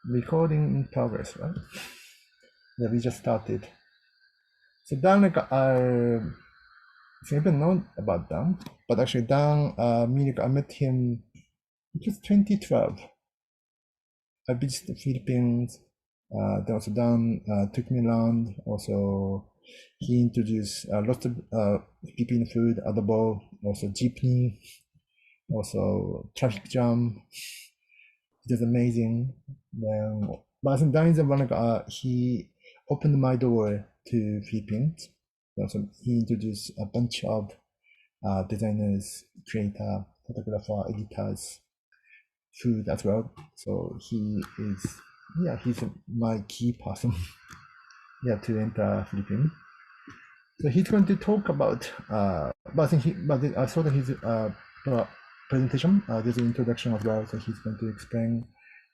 Recording in progress, right? Yeah, we just started. So Dan, I even known about Dan, but actually Dan, I met him. It was 2012. I visited the Philippines. Then also Dan took me around. Also, he introduced lots of Philippine food, adobo, also jeepney, also traffic jam. It was amazing. Then, but I think Dan is the one he opened my door to Philippines. Also, he introduced a bunch of designers, creator, photographer, editors, food as well. So he is, yeah, he's my key person, yeah, to enter Philippines. So he's going to talk about, but I think I saw that his presentation, there's an introduction as well. So he's going to explain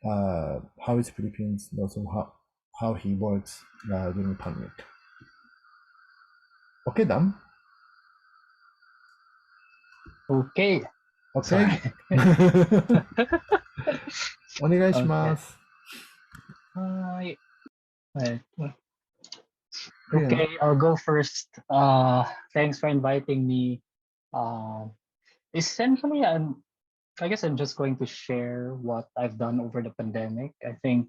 how is Philippines, and also how he works during the pandemic. Okay, Dan. Okay. Okay. Okay. お願いします. Right. Right. Yeah. Okay, I'll go first. Thanks for inviting me. Essentially, I guess I'm just going to share what I've done over the pandemic. I think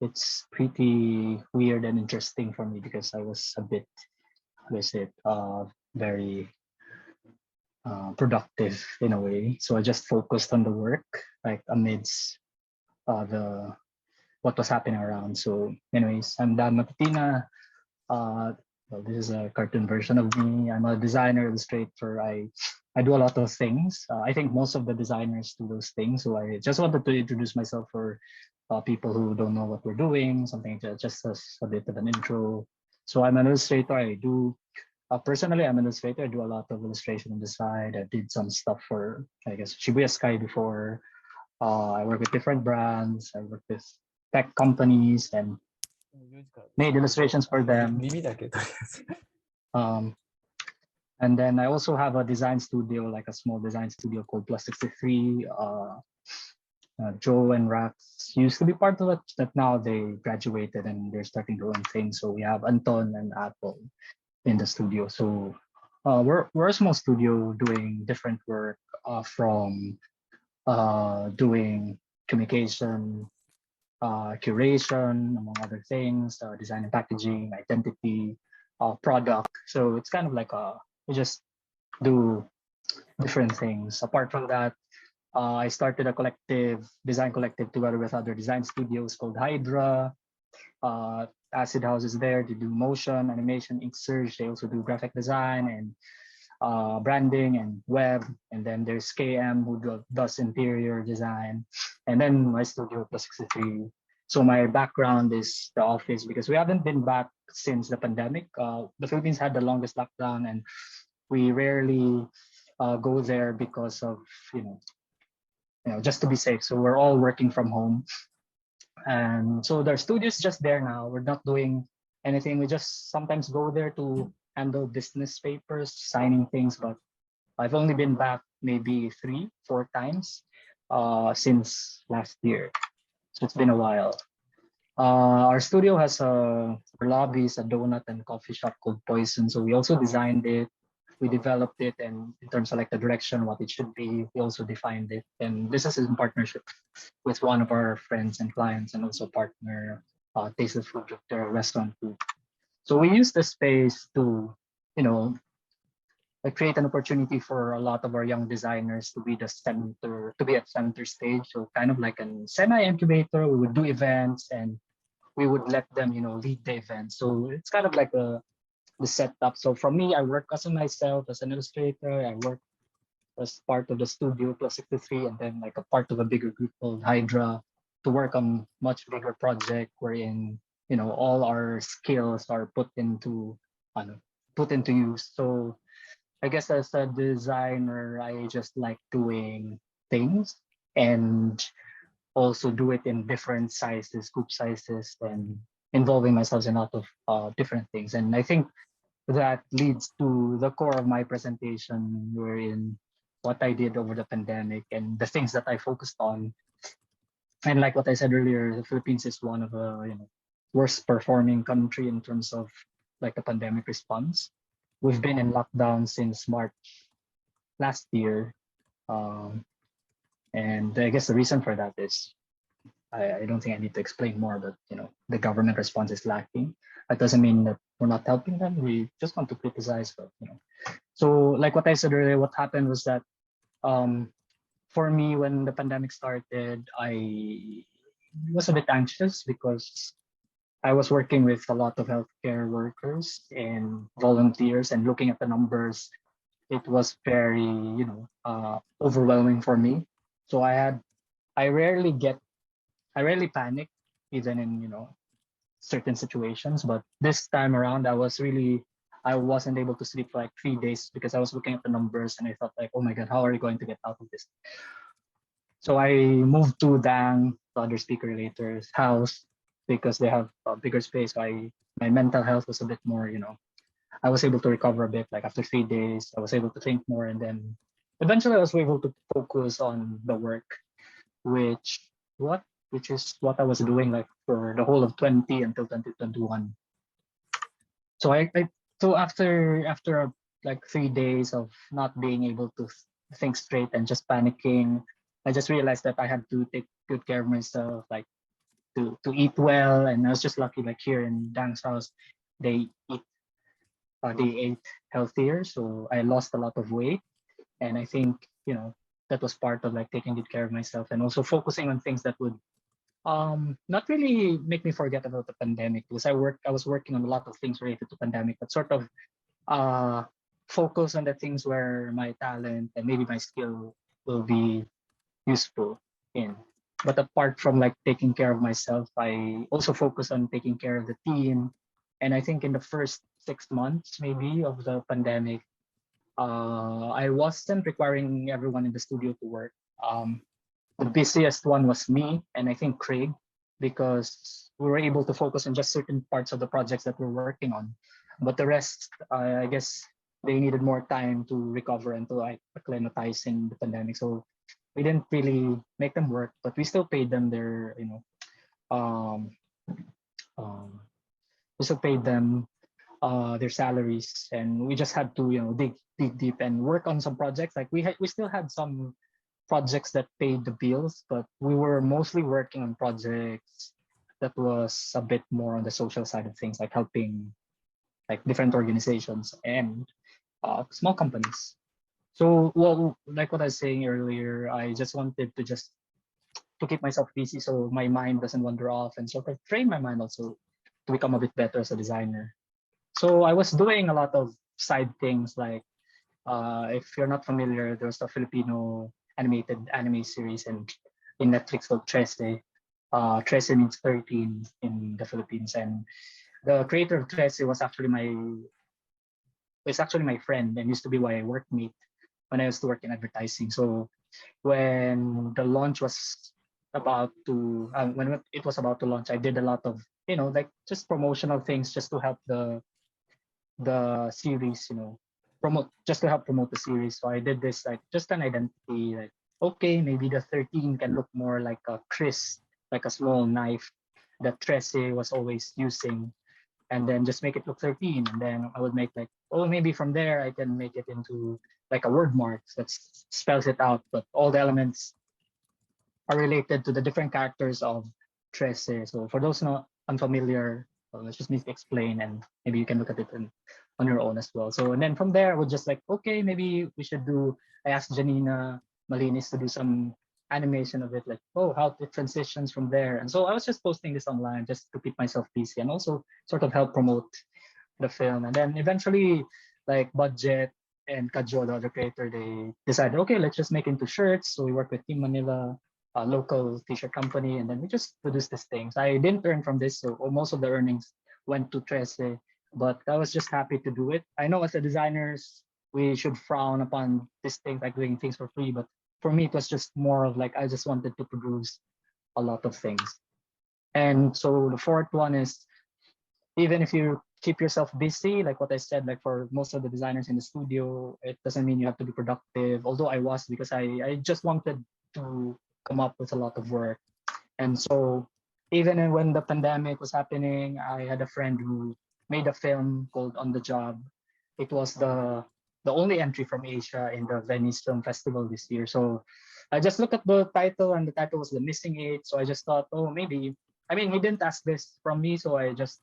it's pretty weird and interesting for me because I was a bit, was it, very productive in a way. So I just focused on the work, like amidst the what was happening around. So, anyways, I'm Dan Matutina. Well, this is a cartoon version of me. I'm a designer, illustrator. I do a lot of things. I think most of the designers do those things. So I just wanted to introduce myself for people who don't know what we're doing. Something just as a bit of an intro. So I'm an illustrator. I do personally, I'm an illustrator. I do a lot of illustration on the side. I did some stuff for, I guess, Shibuya Sky before. I work with different brands. I work with tech companies and made illustrations for them. Um, and then I also have a design studio, like a small design studio called Plus 63. Joe and Rax used to be part of it, but now they graduated and they're starting their own thing. So we have Anton and Apple in the studio. So we're a small studio doing different work from doing communication, curation, among other things, design and packaging, identity, product. So it's kind of like we just do different things. Apart from that, I started a design collective together with other design studios called Hydra. Acid House is there to do motion, animation, ink surge. They also do graphic design and branding and web. And then there's KM who does interior design. And then my studio plus 63. So my background is the office because we haven't been back since the pandemic. The Philippines had the longest lockdown and we rarely go there because of, just to be safe. So we're all working from home. And so their studio's just there now. We're not doing anything. We just sometimes go there to handle business papers, signing things, but I've only been back maybe 3, 4 times since last year. So it's been a while. Our studio has our lobby is a donut and coffee shop called Poison. So we also designed it, we developed it, and in terms of like the direction, what it should be, we also defined it. And this is in partnership with one of our friends and clients, and also partner Taste of Food, their restaurant food. So we use the space to, you know, create an opportunity for a lot of our young designers to be the center, to be at center stage. So kind of like a semi incubator. We would do events and we would let them, lead the event. So it's kind of like the setup. So for me, I work as myself as an illustrator. I work as part of the studio plus 63, and then like a part of a bigger group called Hydra to work on much bigger project wherein all our skills are put into use. So I guess as a designer, I just like doing things and also do it in different sizes, group sizes, and involving myself in a lot of different things. And I think that leads to the core of my presentation, wherein what I did over the pandemic and the things that I focused on And like what I said earlier, the Philippines is one of the worst performing country in terms of like the pandemic response. We've been in lockdown since March last year, um, and I guess the reason for that is I don't think I need to explain more, but the government response is lacking. That doesn't mean that we're not helping them. We just want to criticize, but So like what I said earlier, what happened was that um, for me when the pandemic started, I was a bit anxious because I was working with a lot of healthcare workers and volunteers, and looking at the numbers, it was very overwhelming for me. So I rarely get I rarely panic, even in certain situations. But this time around, I wasn't able to sleep for like 3 days because I was looking at the numbers and I thought like, oh my god, how are you going to get out of this? So I moved to Dang, the other speaker later's house, because they have a bigger space. So my mental health was a bit more, I was able to recover a bit. Like after 3 days, I was able to think more, and then eventually I was able to focus on the work, which what which is what I was doing like for the whole of 20 until 2021. So so after like 3 days of not being able to think straight and just panicking, I just realized that I had to take good care of myself, like to eat well. And I was just lucky, like here in Dang's house, they they ate healthier, so I lost a lot of weight. And I think that was part of like taking good care of myself and also focusing on things that would not really make me forget about the pandemic, because I was working on a lot of things related to pandemic, but sort of uh focus on the things where my talent and maybe my skill will be useful in. But apart from like taking care of myself, I also focus on taking care of the team. And I think in the first 6 months maybe of the pandemic, I wasn't requiring everyone in the studio to work. The busiest one was me and I think Craig, because we were able to focus on just certain parts of the projects that we're working on. But the rest, I guess they needed more time to recover and to like acclimatize in the pandemic. So we didn't really make them work, but we still paid them their, um, um, we still paid them their salaries, and we just had to, dig deep and work on some projects. Like we still had some projects that paid the bills, but we were mostly working on projects that was a bit more on the social side of things, like helping like different organizations and small companies. So, well, like what I was saying earlier, I just wanted to keep myself busy so my mind doesn't wander off, and sort of train my mind also to become a bit better as a designer. So I was doing a lot of side things like if you're not familiar, there's a Filipino animated anime series in Netflix called Trece. Trece means 13 in the Philippines, and the creator of Trece was actually my friend and used to be my workmate when I used to work in advertising. So when the launch was about to when it was about to launch, I did a lot of like just promotional things just to help the series, promote just to help promote the series. So I did this like just an identity, like okay, maybe the 13 can look more like a Chris, like a small knife that Trece was always using, and then just make it look 13. And then I would make like, oh, maybe from there I can make it into like a word mark that spells it out, but all the elements are related to the different characters of Trece. So for those not unfamiliar, let's just need to explain, and maybe you can look at it on your own as well. So and then from there, I would just like, okay, maybe we should do. I asked Janina Malinis to do some animation of it, like, oh, how it transitions from there. And so I was just posting this online just to keep myself busy and also sort of help promote the film. And then eventually, like Budget and Kajo, the other creator, they decided, okay, let's just make into shirts. So we worked with Team Manila, a local t-shirt company, and then we just produced these things. I didn't earn from this, so most of the earnings went to Trece, but I was just happy to do it. I know as a designers, we should frown upon this thing, like doing things for free, but for me, it was just more of like, I just wanted to produce a lot of things. And so the fourth one is, even if you keep yourself busy, like what I said, like for most of the designers in the studio, it doesn't mean you have to be productive. Although I was, because I just wanted to come up with a lot of work. And so even when the pandemic was happening, I had a friend who made a film called On the Job. It was the only entry from Asia in the Venice Film Festival this year. So I just looked at the title, and the title was The Missing Eight. So I just thought, oh, maybe. I mean, he didn't ask this from me, so I just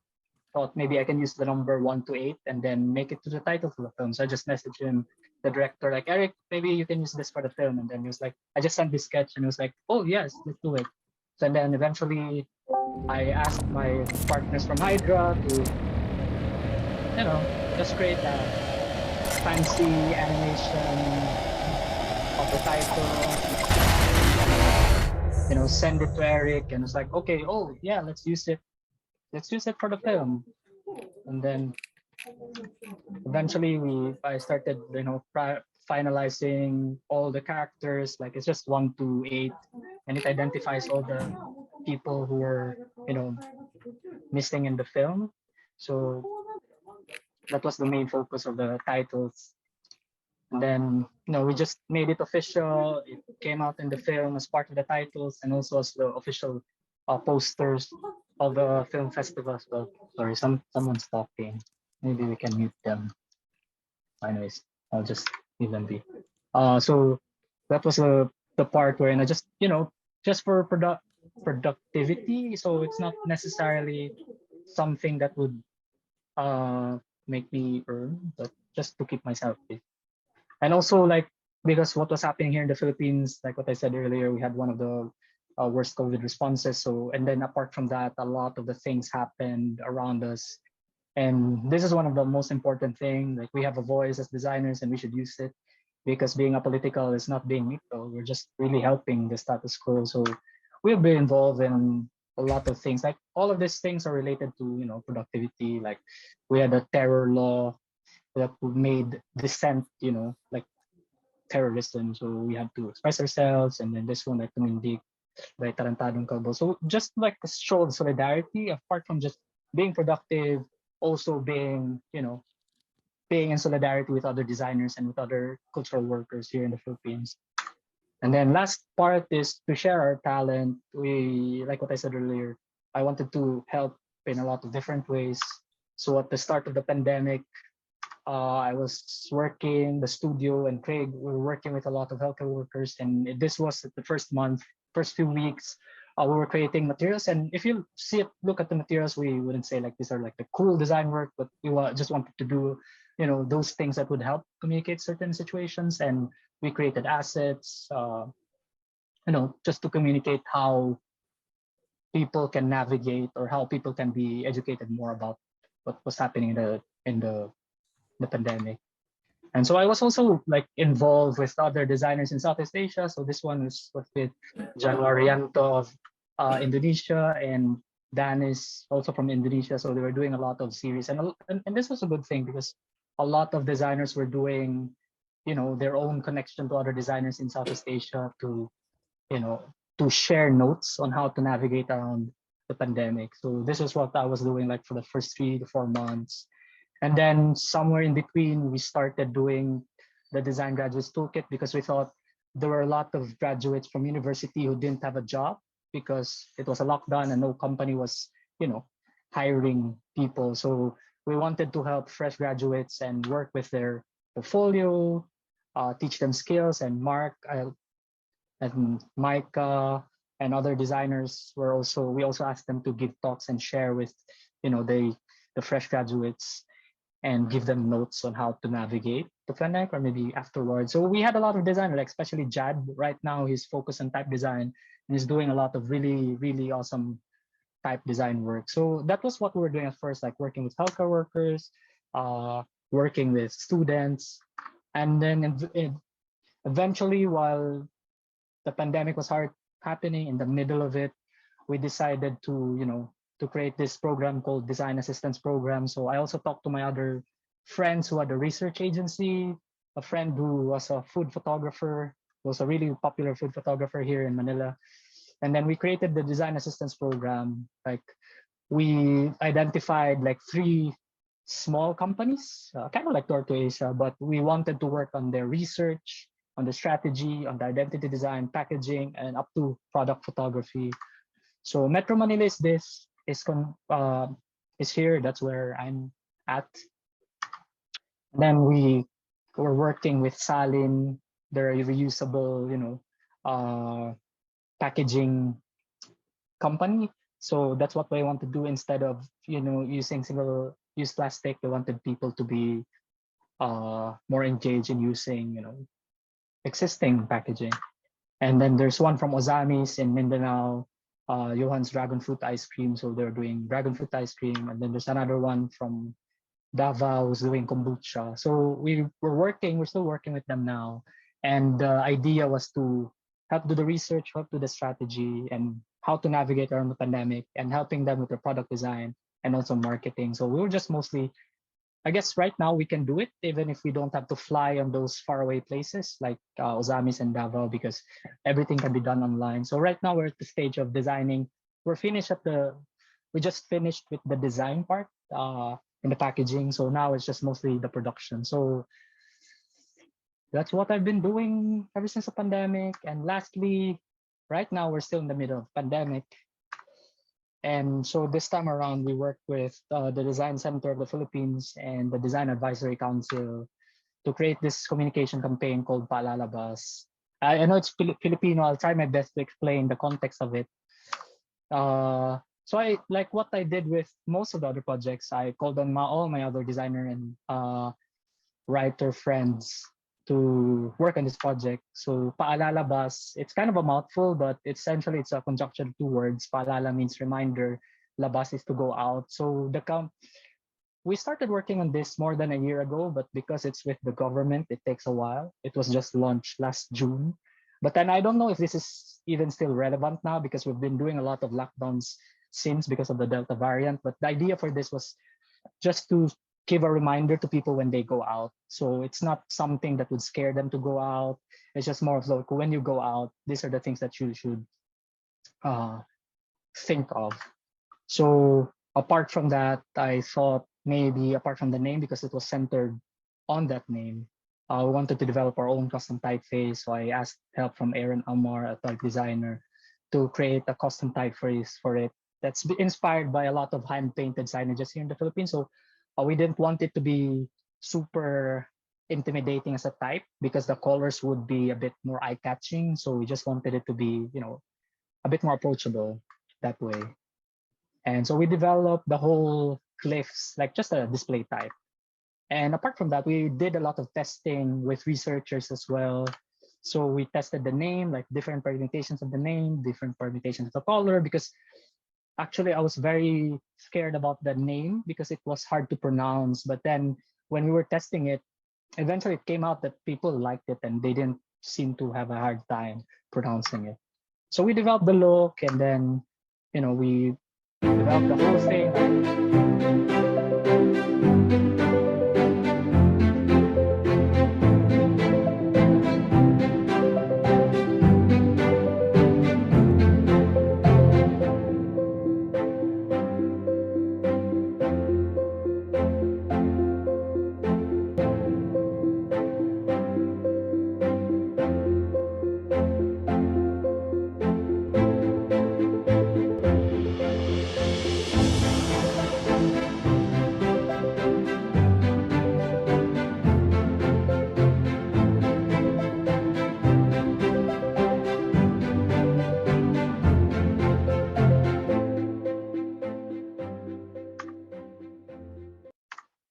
thought maybe I can use the number 1 to 8 and then make it to the title for the film. So I just messaged him, the director, like, Eric, maybe you can use this for the film. And then he was like, I just sent this sketch, and he was like, oh yes, let's do it. So and then eventually I asked my partners from Hydra to, just create a fancy animation of the title, send it to Eric, and it's like, okay, oh yeah, let's use it. Let's use it for the film. And then eventually I started, finalizing all the characters. Like it's just 1 to 8, and it identifies all the people who were, missing in the film. So that was the main focus of the titles. And then, we just made it official. It came out in the film as part of the titles and also as the official posters of the film festival as well. Sorry, someone's talking. Maybe we can mute them. Anyways, I'll just leave them be. So that was the part wherein I just, just for productivity. So it's not necessarily something that would make me earn, but just to keep myself fit. And also, like, because what was happening here in the Philippines, like what I said earlier, we had one of the worst COVID responses. So, and then apart from that, a lot of the things happened around us. And this is one of the most important things. Like we have a voice as designers, and we should use it, because being apolitical is not being neutral. We're just really helping the status quo. So we've been involved in a lot of things. Like all of these things are related to, productivity. Like we had a terror law that made dissent, like terrorism. So we had to express ourselves, and then this one, like Tumindig by Tarantadong Kalbo. So just like a show of solidarity, apart from just being productive, also being, being in solidarity with other designers and with other cultural workers here in the Philippines. And then last part is to share our talent. We, like what I said earlier, I wanted to help in a lot of different ways. So at the start of the pandemic, I was working the studio, and Craig, we were working with a lot of healthcare workers. And this was the first month, first few weeks, we were creating materials. And if you look at the materials, we wouldn't say like these are like the cool design work, but we just wanted to do, those things that would help communicate certain situations. And we created assets, just to communicate how people can navigate, or how people can be educated more about what was happening in the pandemic. And so I was also like involved with other designers in Southeast Asia. So this one was with Januar Rianto of Indonesia, and Dan is also from Indonesia. So they were doing a lot of series, and this was a good thing, because a lot of designers were doing, their own connection to other designers in Southeast Asia to, to share notes on how to navigate around the pandemic. So this is what I was doing like for the first 3 to 4 months. And then somewhere in between, we started doing the Design Graduates Toolkit, because we thought there were a lot of graduates from university who didn't have a job because it was a lockdown and no company was, hiring people. So we wanted to help fresh graduates and work with their portfolio, teach them skills. And Mark and Micah and other designers we also asked them to give talks and share with, the fresh graduates, and give them notes on how to navigate the pandemic, or maybe afterwards. So we had a lot of designers, like especially Jad. Right now, he's focused on type design, and he's doing a lot of really, really awesome type design work. So that was what we were doing at first, like working with healthcare workers, working with students. And then eventually, while the pandemic was happening, in the middle of it, we decided to, to create this program called Design Assistance Program. So I also talked to my other friends who had a research agency, a friend who was a food photographer, was a really popular food photographer here in Manila. And then we created the Design Assistance Program. Like we identified like 3 small companies, kind of like Torto Asia, but we wanted to work on their research, on the strategy, on the identity design, packaging, and up to product photography. So Metro Manila is this is here. That's where I'm at. Then we were working with Salin, their reusable, packaging company. So that's what we want to do instead of using single-use plastic. We wanted people to be more engaged in using existing packaging. And then there's one from Ozamis in Mindanao, Johan's Dragon Fruit Ice Cream. So they're doing dragon fruit ice cream. And then there's another one from Davao who's doing kombucha. So we're still working with them now. And the idea was to help do the research, help do the strategy, and how to navigate around the pandemic, and helping them with their product design and also marketing. So we were just mostly, I guess right now we can do it even if we don't have to fly on those faraway places like Ozamis and Davao, because everything can be done online. So right now we're at the stage of designing. We just finished with the design part in the packaging. So now it's just mostly the production. So that's what I've been doing ever since the pandemic. And lastly, right now we're still in the middle of pandemic. And so this time around, we worked with the Design Center of the Philippines and the Design Advisory Council to create this communication campaign called Paalalabas. I know it's Filipino. I'll try my best to explain the context of it. So I like what I did with most of the other projects. I called on all my other designer and writer friends to work on this project. So paalalabas, it's kind of a mouthful, but essentially it's a conjunction of two words. Paalala means reminder, labas is to go out. So we started working on this more than a year ago, but because it's with the government, it takes a while. It was just launched last June. But then I don't know if this is even still relevant now because we've been doing a lot of lockdowns since because of the Delta variant. But the idea for this was just to give a reminder to people when they go out. So it's not something that would scare them to go out. It's just more of like when you go out, these are the things that you should think of. So apart from that, I thought maybe apart from the name, because it was centered on that name, we wanted to develop our own custom typeface. So I asked help from Aaron Amar, a type designer, to create a custom typeface for it that's inspired by a lot of hand-painted signages here in the Philippines. So we didn't want it to be super intimidating as a type because the colors would be a bit more eye-catching. So we just wanted it to be, a bit more approachable that way. And so we developed the whole glyphs, like just a display type. And apart from that, we did a lot of testing with researchers as well. So we tested the name, like different permutations of the name, different permutations of the color, because actually I was very scared about the name because it was hard to pronounce. But then when we were testing it, eventually it came out that people liked it and they didn't seem to have a hard time pronouncing it. So we developed the look, and then, we developed the whole thing.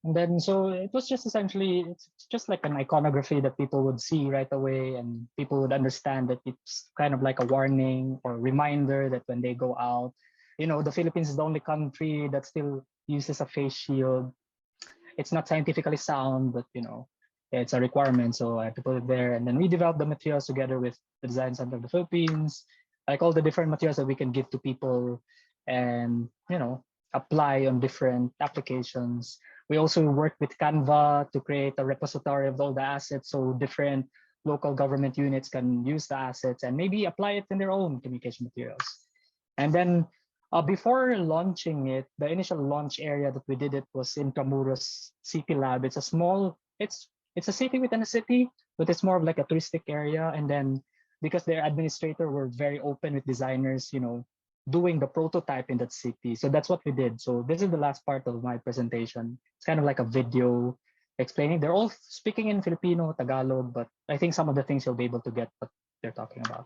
And then, so it was just essentially, it's just like an iconography that people would see right away, and people would understand that it's kind of like a warning or reminder that when they go out, the Philippines is the only country that still uses a face shield. It's not scientifically sound, but it's a requirement. So I had to put it there. And then we developed the materials together with the Design Center of the Philippines, like all the different materials that we can give to people and, apply on different applications. We also worked with Canva to create a repository of all the assets so different local government units can use the assets and maybe apply it in their own communication materials. And then before launching it, the initial launch area that we did it was in Camuros City Lab. It's a small, it's a city within a city, but it's more of like a touristic area. And then because their administrator were very open with designers, doing the prototype in that city. So that's what we did. So this is the last part of my presentation. It's kind of like a video explaining. They're all speaking in Filipino, Tagalog, but I think some of the things you'll be able to get what they're talking about.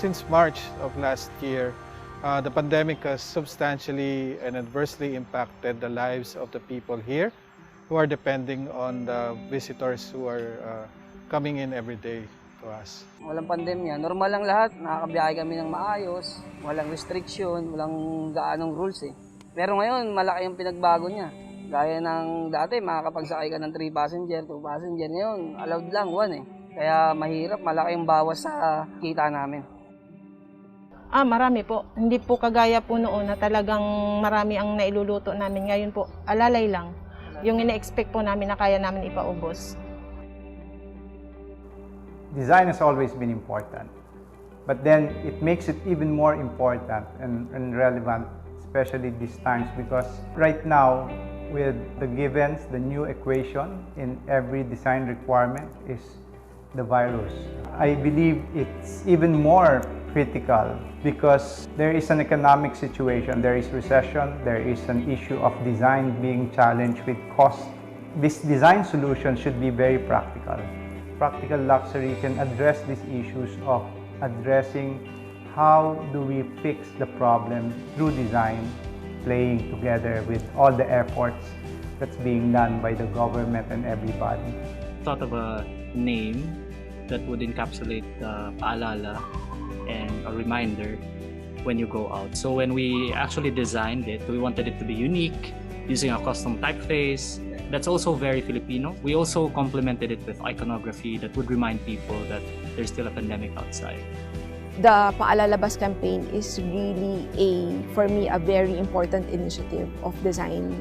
Since March of last year, the pandemic has substantially and adversely impacted the lives of the people here who are depending on the visitors who are coming in every day to us. Walang pandemya, normal lang lahat, nakakabiyahe kami ng maayos, walang restriction, walang gaanong rules eh. Pero ngayon, malaki yung pinagbago niya. Gaya ng dati, makakapagsakay ka ng 3 passenger, 2 passenger, ngayon allowed lang 1 eh. Kaya mahirap, malaki yung bawas sa kita namin. Marami po. Hindi po kagaya po noon na talagang marami ang nailuluto namin. Ngayon po, alalay lang. Yung ina-expect po namin na kaya namin ipaubos. Design has always been important, but then it makes it even more important and relevant, especially these times, because right now, with the givens, the new equation in every design requirement is the virus. I believe it's even more critical because there is an economic situation, there is recession, there is an issue of design being challenged with cost. This design solution should be very practical. Practical luxury can address these issues of addressing how do we fix the problem through design, playing together with all the efforts that's being done by the government and everybody. Thought of a name that would encapsulate paalala and a reminder when you go out. So when we actually designed it, we wanted it to be unique, using a custom typeface. That's also very Filipino. We also complemented it with iconography that would remind people that there's still a pandemic outside. The Paalala Bus campaign is really for me, a very important initiative of Design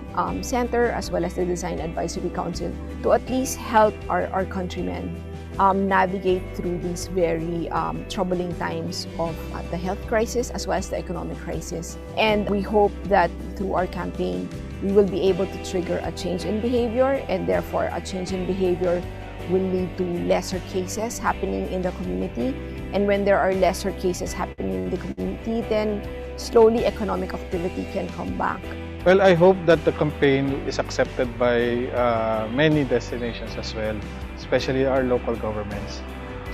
Center as well as the Design Advisory Council to at least help our countrymen navigate through these very troubling times of the health crisis as well as the economic crisis. And we hope that through our campaign, we will be able to trigger a change in behavior, and therefore a change in behavior will lead to lesser cases happening in the community. And when there are lesser cases happening in the community, then slowly economic activity can come back. Well, I hope that the campaign is accepted by many destinations as well, especially our local governments.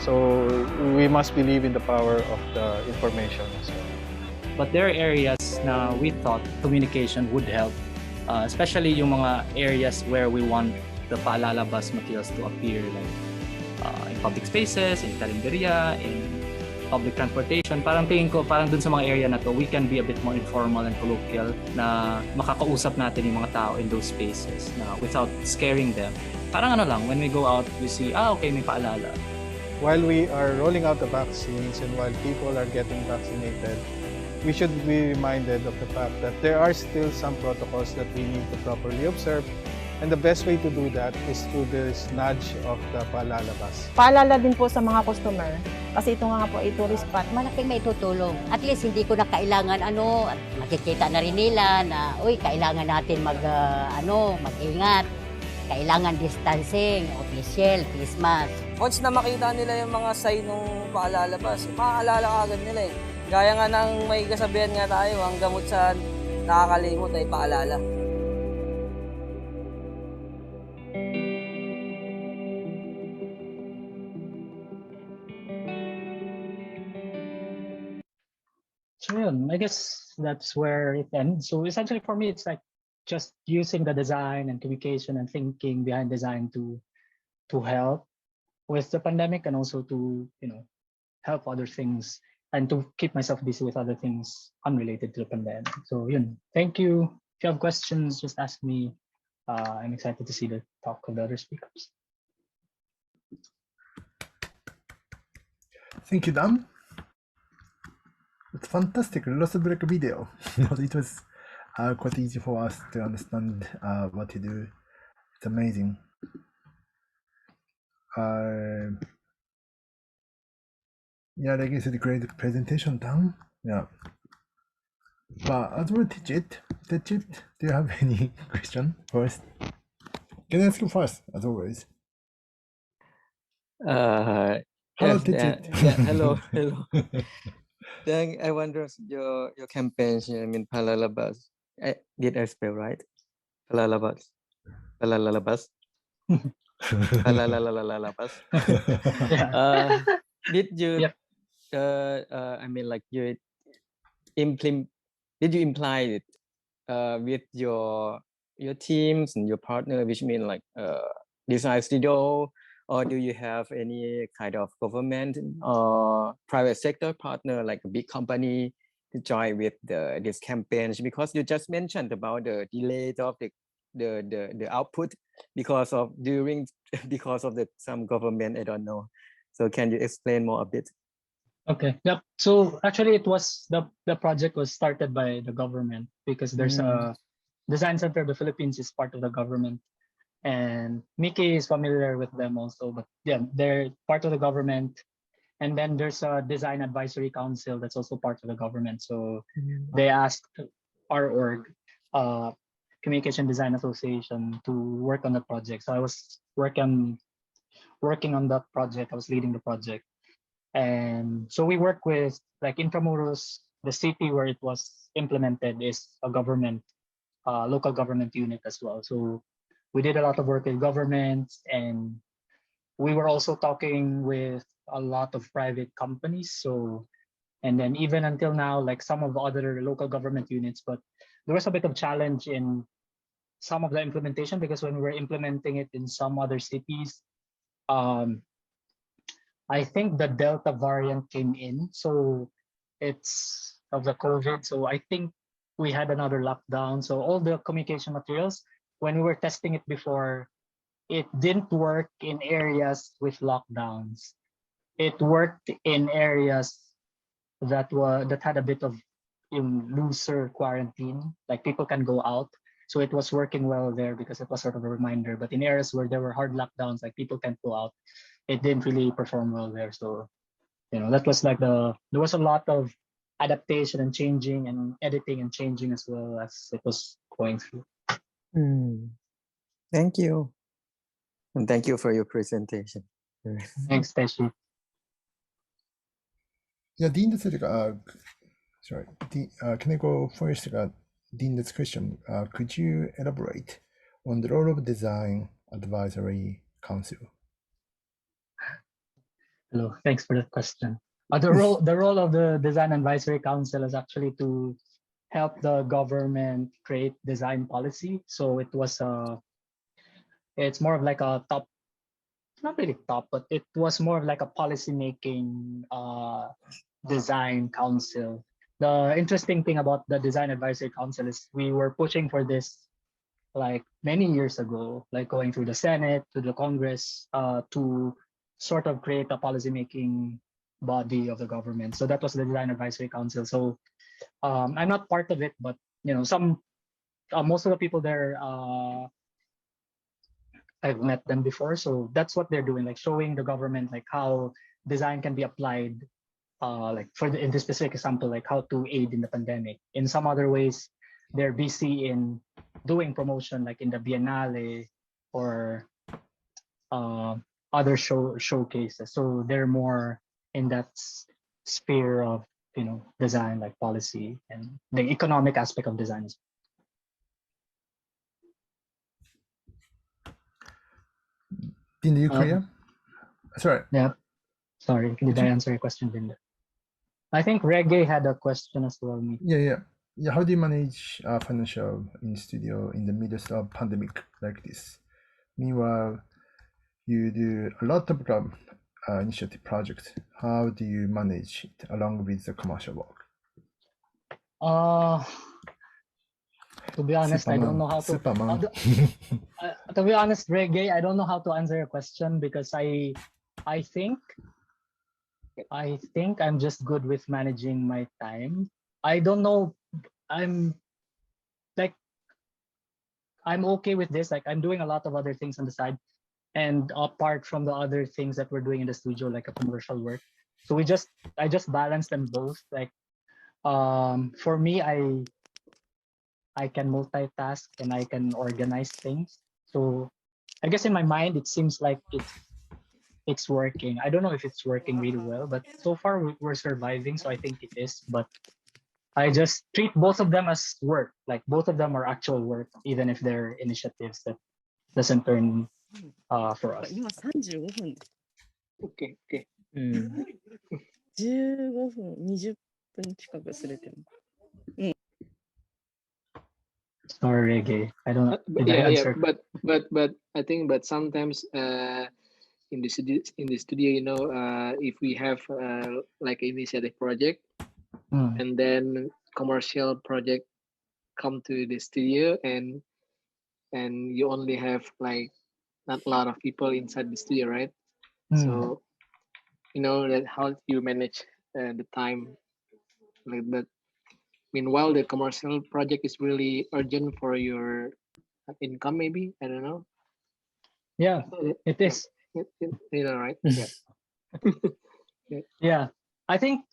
So we must believe in the power of the information as well. But there are areas na we thought communication would help, especially yung mga areas where we want the paalala bus materials to appear, like in public spaces, in karinderya, in public transportation. Parang tingin ko, parang dun sa mga area na to, we can be a bit more informal and colloquial na makakausap natin yung mga tao in those spaces na without scaring them. Parang ano lang, when we go out, we see, okay, may paalala. While we are rolling out the vaccines and while people are getting vaccinated, we should be reminded of the fact that there are still some protocols that we need to properly observe. And the best way to do that is through this nudge of the paalala bus. Paalala din po sa mga customer, kasi ito nga po ay tourist spot. Malaking may tutulong. At least hindi ko na kailangan makikita na rin nila na, kailangan natin mag-ingat. Kailangan distancing, official, face mask. Once na makita nila yung mga sign ng paalala bus, maaalala ka agad nila eh. Gaya nga ng may kasabihan nga tayo, ang gamot sa nakakalimot ay paalala. So I guess that's where it ends. So essentially for me, it's like just using the design and communication and thinking behind design to help with the pandemic and also to help other things and to keep myself busy with other things unrelated to the pandemic. So thank you. if you have questions, just ask me. I'm excited to see the talk of the other speakers. Thank you, Dan. It's fantastic. Lots of like video. It was quite easy for us to understand what you do. It's amazing. Yeah, like you said, great presentation, Dan. Yeah. But as well, teach it. Do you have any question first? Can I ask you first, as always? Hello, Yes, teach yeah, it. yeah, hello, hello. Then I wonder your campaign, I mean, Palalabas. Did I spell right? Palalabas. Palalabas. Palalabas. Yeah. Did you, Yep. I mean, like you implement, did you imply it with your teams and your partner, which mean like design studio, or do you have any kind of government or private sector partner, like a big company, to join with this campaigns? Because you just mentioned about the delay of the output because of because of some government, I don't know. So can you explain more a bit? Okay. Yep. So actually, it was the project was started by the government because there's a design center of the Philippines is part of the government, and Mickey is familiar with them also. But yeah, they're part of the government, and then there's a design advisory council that's also part of the government. So they asked our org, Communication Design Association, to work on the project. So I was working on that project. I was leading the project. And so we work with like Intramuros, the city where it was implemented is a government, local government unit as well. So we did a lot of work with governments, and we were also talking with a lot of private companies. So, and then even until now, like some of the other local government units, but there was a bit of challenge in some of the implementation because when we were implementing it in some other cities, I think the Delta variant came in, so it's of the COVID. So I think we had another lockdown. So all the communication materials, when we were testing it before, it didn't work in areas with lockdowns. It worked in areas that had a bit of looser quarantine, like people can go out. So it was working well there because it was sort of a reminder. But in areas where there were hard lockdowns, like people can't go out, it didn't really perform well there. So, that was like there was a lot of adaptation and changing and editing and changing as well as it was going through. Thank you. And thank you for your presentation. Thanks, Teshi. Yeah, Dean, that's sorry. Can I go first? Dean, that's question. Could you elaborate on the role of Design Advisory Council? Hello, thanks for that question. The role of the Design Advisory Council is actually to help the government create design policy. So it's more of like a top, not really top, but it was more of like a policy making design council. The interesting thing about the Design Advisory Council is we were pushing for this like many years ago, like going through the Senate to the Congress to sort of create a policymaking body of the government. So that was the Design Advisory Council. So I'm not part of it, but most of the people there, I've met them before. So that's what they're doing, like showing the government like how design can be applied, like in this specific example, like how to aid in the pandemic. In some other ways, they're busy in doing promotion, like in the Biennale or other showcases. So they're more in that sphere of design, like policy and the economic aspect of design. Dean, are you clear? Sorry. Yeah. Sorry, did I answer your question, Linda? I think Reggae had a question as well. Yeah. How do you manage financial in studio in the midst of pandemic like this? Meanwhile, you do a lot of initiative projects. How do you manage it along with the commercial work? To be honest, I don't know how to. To be honest, Reggae, I don't know how to answer your question because I think I'm just good with managing my time. I don't know. I'm like I'm okay with this. Like I'm doing a lot of other things on the side, and apart from the other things that we're doing in the studio, like a commercial work. So I just balance them both. Like for me, I can multitask and I can organize things. So I guess in my mind, it seems like it's working. I don't know if it's working really well, but so far we're surviving. So I think it is. But I just treat both of them as work. Like both of them are actual work, even if they're initiatives that doesn't turn for us. 今35分。 Okay, okay. 15分、20分近くすれてる。 Sorry, Reggae. I don't know. But Did I yeah, answer? but I think sometimes in the studio, you know, if we have like initiative project and then commercial project come to the studio and you only have like not a lot of people inside the studio, right? So you know that how you manage the time like that. Meanwhile, the commercial project is really urgent for your income, maybe. I don't know. Yeah, it is. You know, right? Yeah. Yeah. I think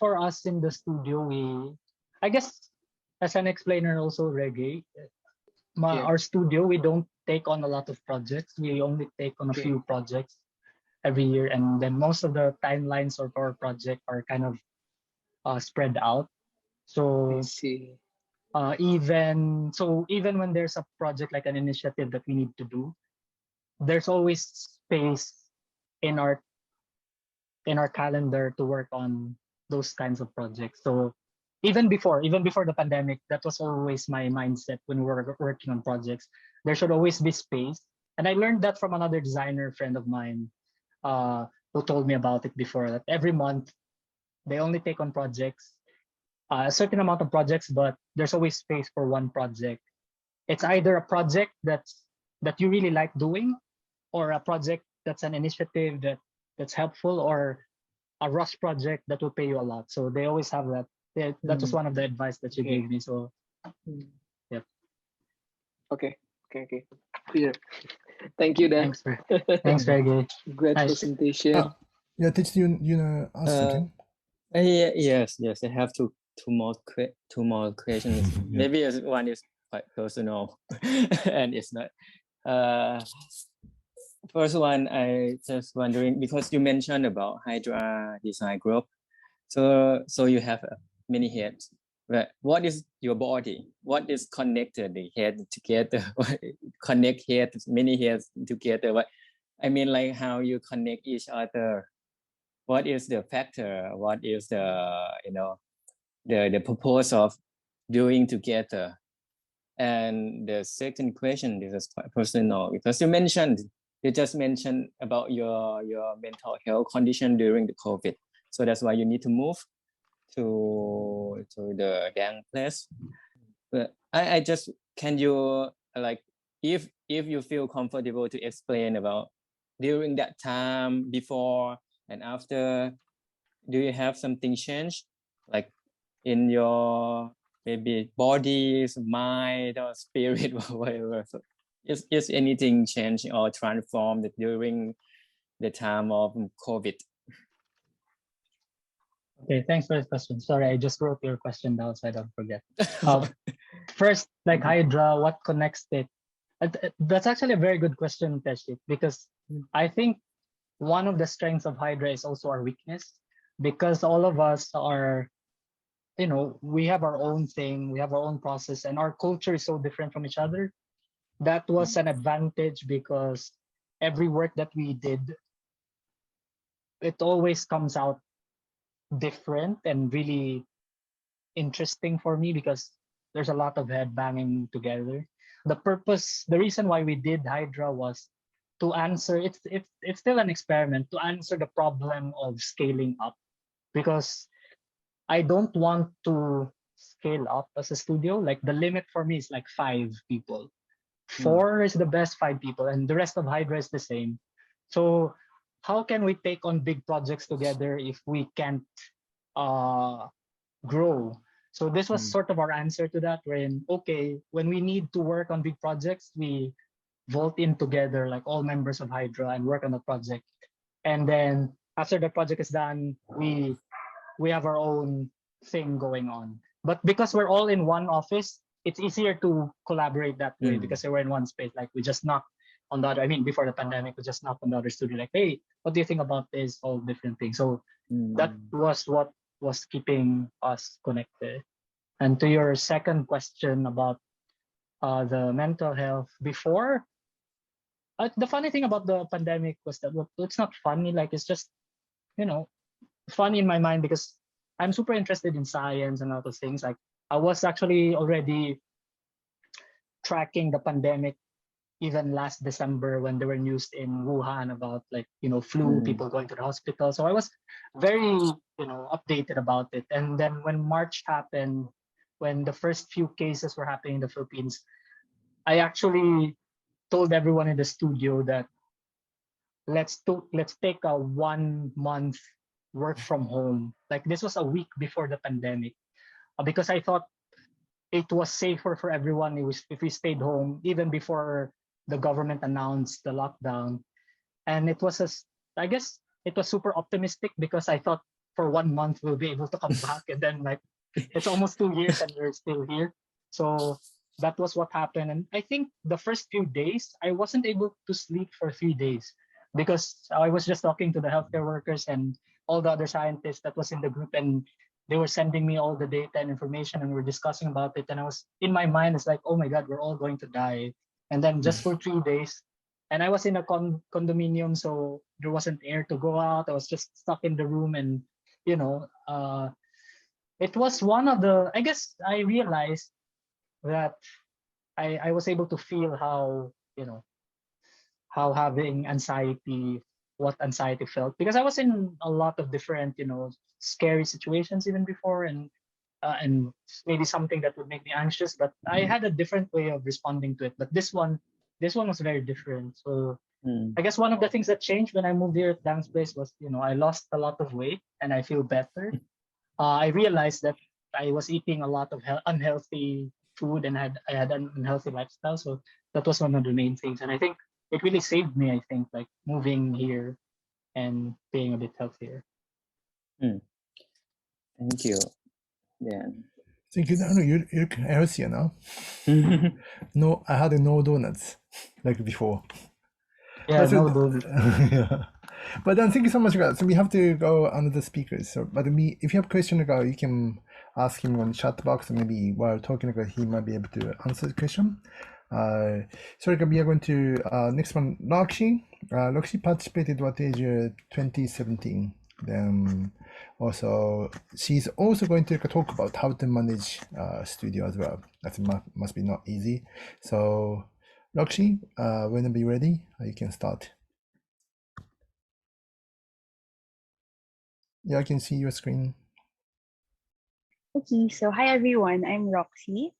for us in the studio, I guess as an explainer also, Reggae, our studio, we don't take on a lot of projects. We only take on a few projects every year, and then most of the timelines of our project are kind of spread out. So even when there's a project like an initiative that we need to do, there's always space in our calendar to work on those kinds of projects. So even before the pandemic, that was always my mindset when we were working on projects. There should always be space. And I learned that from another designer friend of mine who told me about it before, that every month they only take on projects, a certain amount of projects, but there's always space for one project. It's either a project that you really like doing, or a project that's an initiative that's helpful, or a rush project that will pay you a lot. So they always have that. That was one of the advice that you gave me. So, yep. Okay. Clear. Thank you, Dan. Thanks, Reggie. Great presentation. Yeah, did you ask something? Yes. I have two more questions. Maybe one is quite personal, and it's not. First one, I just wondering, because you mentioned about Hydra Design Group, so you have many heads. But what is your body? What is connected the head together? Connect heads, many heads together. What I mean, like how you connect each other. What is the factor? What is the purpose of doing together? And the second question, this is quite personal, because you just mentioned about your mental health condition during the COVID. So that's why you need to move to the young place. But I just, can you, like, if you feel comfortable to explain about during that time, before and after, do you have something changed, like in your maybe bodies, mind, or spirit, or whatever? So is anything changed or transformed during the time of COVID? Okay, thanks for this question. Sorry, I just wrote your question down so I don't forget. First, like Hydra, what connects it? That's actually a very good question, Teshit, because I think one of the strengths of Hydra is also our weakness, because all of us are, we have our own thing, we have our own process, and our culture is so different from each other. That was an advantage because every work that we did, it always comes out different and really interesting for me, because there's a lot of head banging together. The reason why we did Hydra was to answer, it's still an experiment, to answer the problem of scaling up, because I don't want to scale up as a studio. Like the limit for me is like 5 people. 4 is the best, 5 people, and the rest of Hydra is the same. So how can we take on big projects together if we can't grow? So this was sort of our answer to that, wherein, okay, when we need to work on big projects, we vault in together, like all members of Hydra, and work on the project. And then after the project is done, we have our own thing going on. But because we're all in one office, it's easier to collaborate that way because we're in one space. Like we just knock on the other. I mean, before the pandemic, we just knocked on the other studio, like, hey, what do you think about this? All different things. So that was what was keeping us connected. And to your second question about the mental health before, the funny thing about the pandemic was that, well, it's not funny. Like it's just, you know, funny in my mind because I'm super interested in science and all those things. Like I was actually already tracking the pandemic even last December when there were news in Wuhan about, like, flu, people going to the hospital. So I was very, updated about it. And then when March happened, when the first few cases were happening in the Philippines, I actually told everyone in the studio that let's take a 1 month work from home. Like this was a week before the pandemic, because I thought it was safer for everyone if we stayed home even before the government announced the lockdown. And I guess it was super optimistic because I thought for 1 month we'll be able to come back, and then like it's almost 2 years and we're still here. So that was what happened. And I think the first few days I wasn't able to sleep for 3 days because I was just talking to the healthcare workers and all the other scientists that was in the group, and they were sending me all the data and information, and we were discussing about it. And I was, in my mind, it's like, oh my God, we're all going to die. And then just for 3 days, and I was in a condominium, so there wasn't air to go out. I was just stuck in the room, and it was one of the. I guess I realized that I was able to feel how how having anxiety, what anxiety felt, because I was in a lot of different scary situations even before, and maybe something that would make me anxious, but I had a different way of responding to it. But this one was very different. So I guess one of the things that changed when I moved here at Dang's place was, I lost a lot of weight and I feel better. I realized that I was eating a lot of unhealthy food, and I had an unhealthy lifestyle. So that was one of the main things. And I think it really saved me, I think, like moving here and being a bit healthier. Thank you, Dan. Thank you. No, you're healthier now. No, I had no donuts like before. Yeah, no donuts. Yeah. But then thank you so much, guys. So we have to go on the speakers. So, but if you have a question, you can ask him on the chat box, and maybe while talking, he might be able to answer the question. So we are going to next one, Roxy. Roxy participated at age 2017. Then also she's also going to talk about how to manage studio as well. That must be not easy. So Roxy, whenever you're ready, you can start. Yeah, I can see your screen. Okay, so hi everyone, I'm Roxy.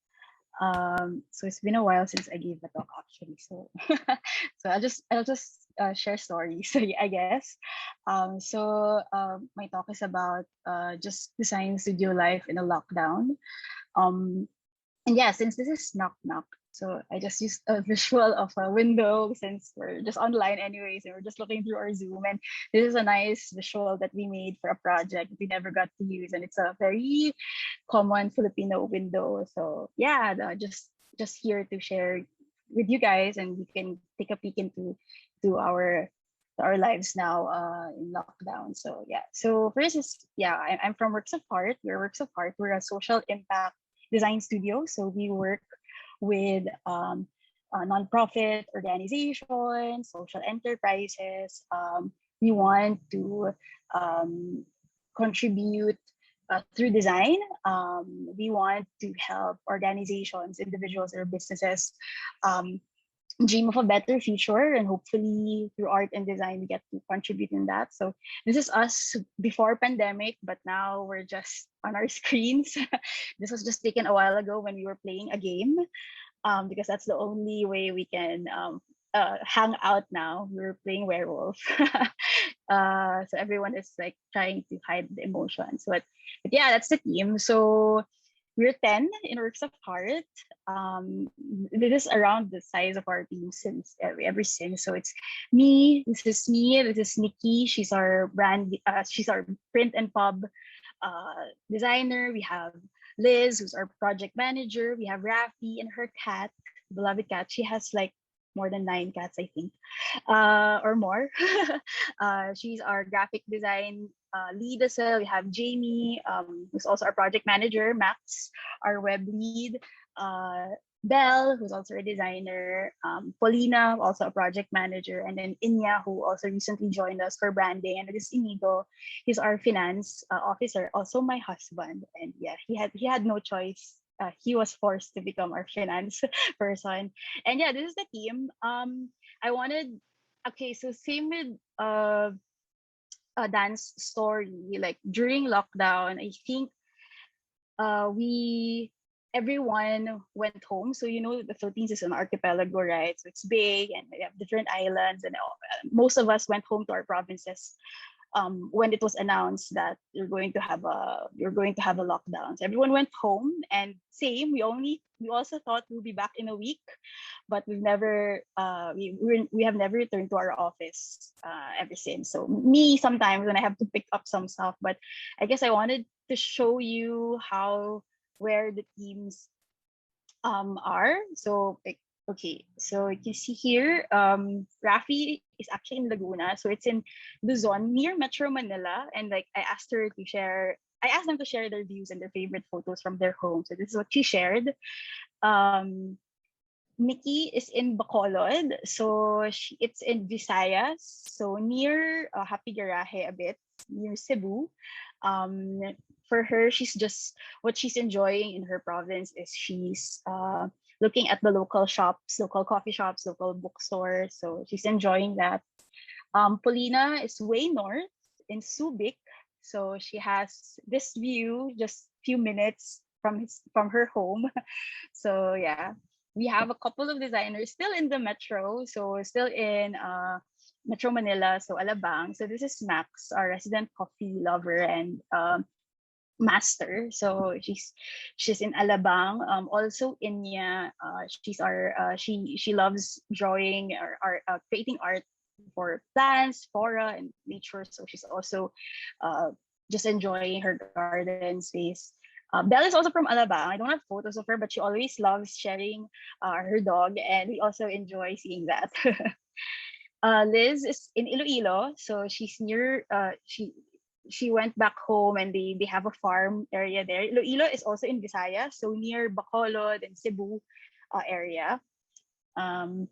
So it's been a while since I gave a talk actually. So so I'll just share stories, I guess. My talk is about just design studio life in a lockdown. And yeah, since this is knock knock, so I just used a visual of a window since we're just online anyways, and we're just looking through our Zoom. And this is a nice visual that we made for a project we never got to use, and it's a very common Filipino window. So yeah, just here to share with you guys, and we can take a peek into our lives now in lockdown. So yeah, so first is I'm from Works of Heart. We're Works of Heart. We're a social impact design studio. So we work with nonprofit organizations, social enterprises. We want to contribute through design. We want to help organizations, individuals, or businesses dream of a better future, and hopefully through art and design we get to contribute in that. So this is us before pandemic, but now we're just on our screens. This was just taken a while ago when we were playing a game, because that's the only way we can hang out now. We're playing werewolf. So everyone is like trying to hide the emotions, but yeah, that's the team. So we're 10 in Works of Heart. This is around the size of our team since ever since. So it's me. This is Nikki. She's our brand. She's our print and pub designer. We have Liz, who's our project manager. We have Rafi and her cat, beloved cat. She has like more than 9 cats, I think, or more. She's our graphic design lead as well. We have Jamie, who's also our project manager, Max, our web lead, Belle, who's also a designer, Paulina, also a project manager, and then Inya, who also recently joined us for branding, and this is Inigo. He's our finance officer, also my husband, and yeah, he had no choice. He was forced to become our finance person, and yeah, this is the team. I wanted, okay, so same with a dance story. Like during lockdown, I think we everyone went home. So you know the Philippines is an archipelago, right? So it's big and we have different islands, and most of us went home to our provinces when it was announced that you're going to have a lockdown. So everyone went home, and same. We also thought we'll be back in a week, but we've never we have never returned to our office ever since. So me sometimes when I have to pick up some stuff, but I guess I wanted to show you where the teams are. So like, okay, so you can see here, Rafi is actually in Laguna, so it's in Luzon near Metro Manila, and like I asked them to share their views and their favorite photos from their home. So this is what she shared. Nikki is in Bacolod, so it's in Visayas, so near Happy Garaje a bit, near Cebu. For her, what she's enjoying in her province is she's looking at the local shops, local coffee shops, local bookstores. So she's enjoying that. Paulina is way north in Subic, so she has this view just few minutes from her home. So yeah, we have a couple of designers still in the metro, so still in Metro Manila, so Alabang. So this is Max, our resident coffee lover and master. So she's in Alabang. Also Inya, she loves drawing or creating art for plants, flora, and nature. So she's also just enjoying her garden space. Belle is also from Alabang. I don't have photos of her, but she always loves sharing her dog, and we also enjoy seeing that. Liz is in Iloilo, so she's near. She went back home, and they have a farm area there. Iloilo is also in Visayas, so near Bacolod and Cebu area. And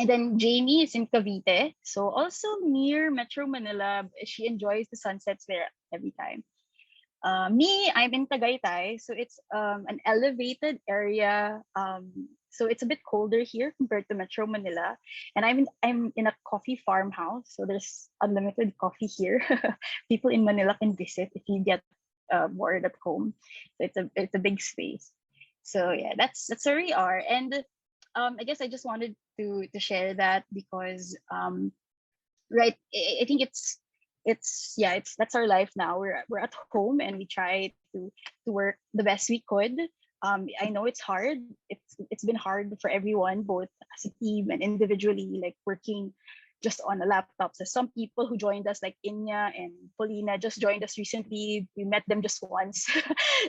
then Jamie is in Cavite, so also near Metro Manila. She enjoys the sunsets there every time. Me, I'm in Tagaytay, so it's an elevated area. So it's a bit colder here compared to Metro Manila, and I'm in a coffee farmhouse, so there's unlimited coffee here. People in Manila can visit if you get bored at home. So it's a big space. So yeah, that's where we are, and I guess I just wanted to share that because right, I think it's that's our life now. We're at home and we try to work the best we could. I know it's hard. It's been hard for everyone, both as a team and individually, like working just on a laptop. So some people who joined us, like Inya and Paulina, just joined us recently. We met them just once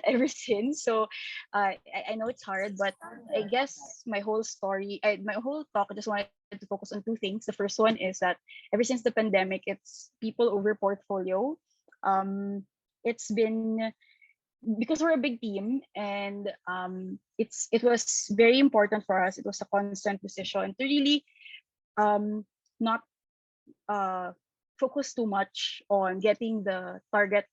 ever since. So I know it's hard, but I guess my whole talk, I just wanted to focus on two things. The first one is that ever since the pandemic, it's people over portfolio. It's been because we're a big team, and it was very important for us. It was a constant decision to really not focus too much on getting the target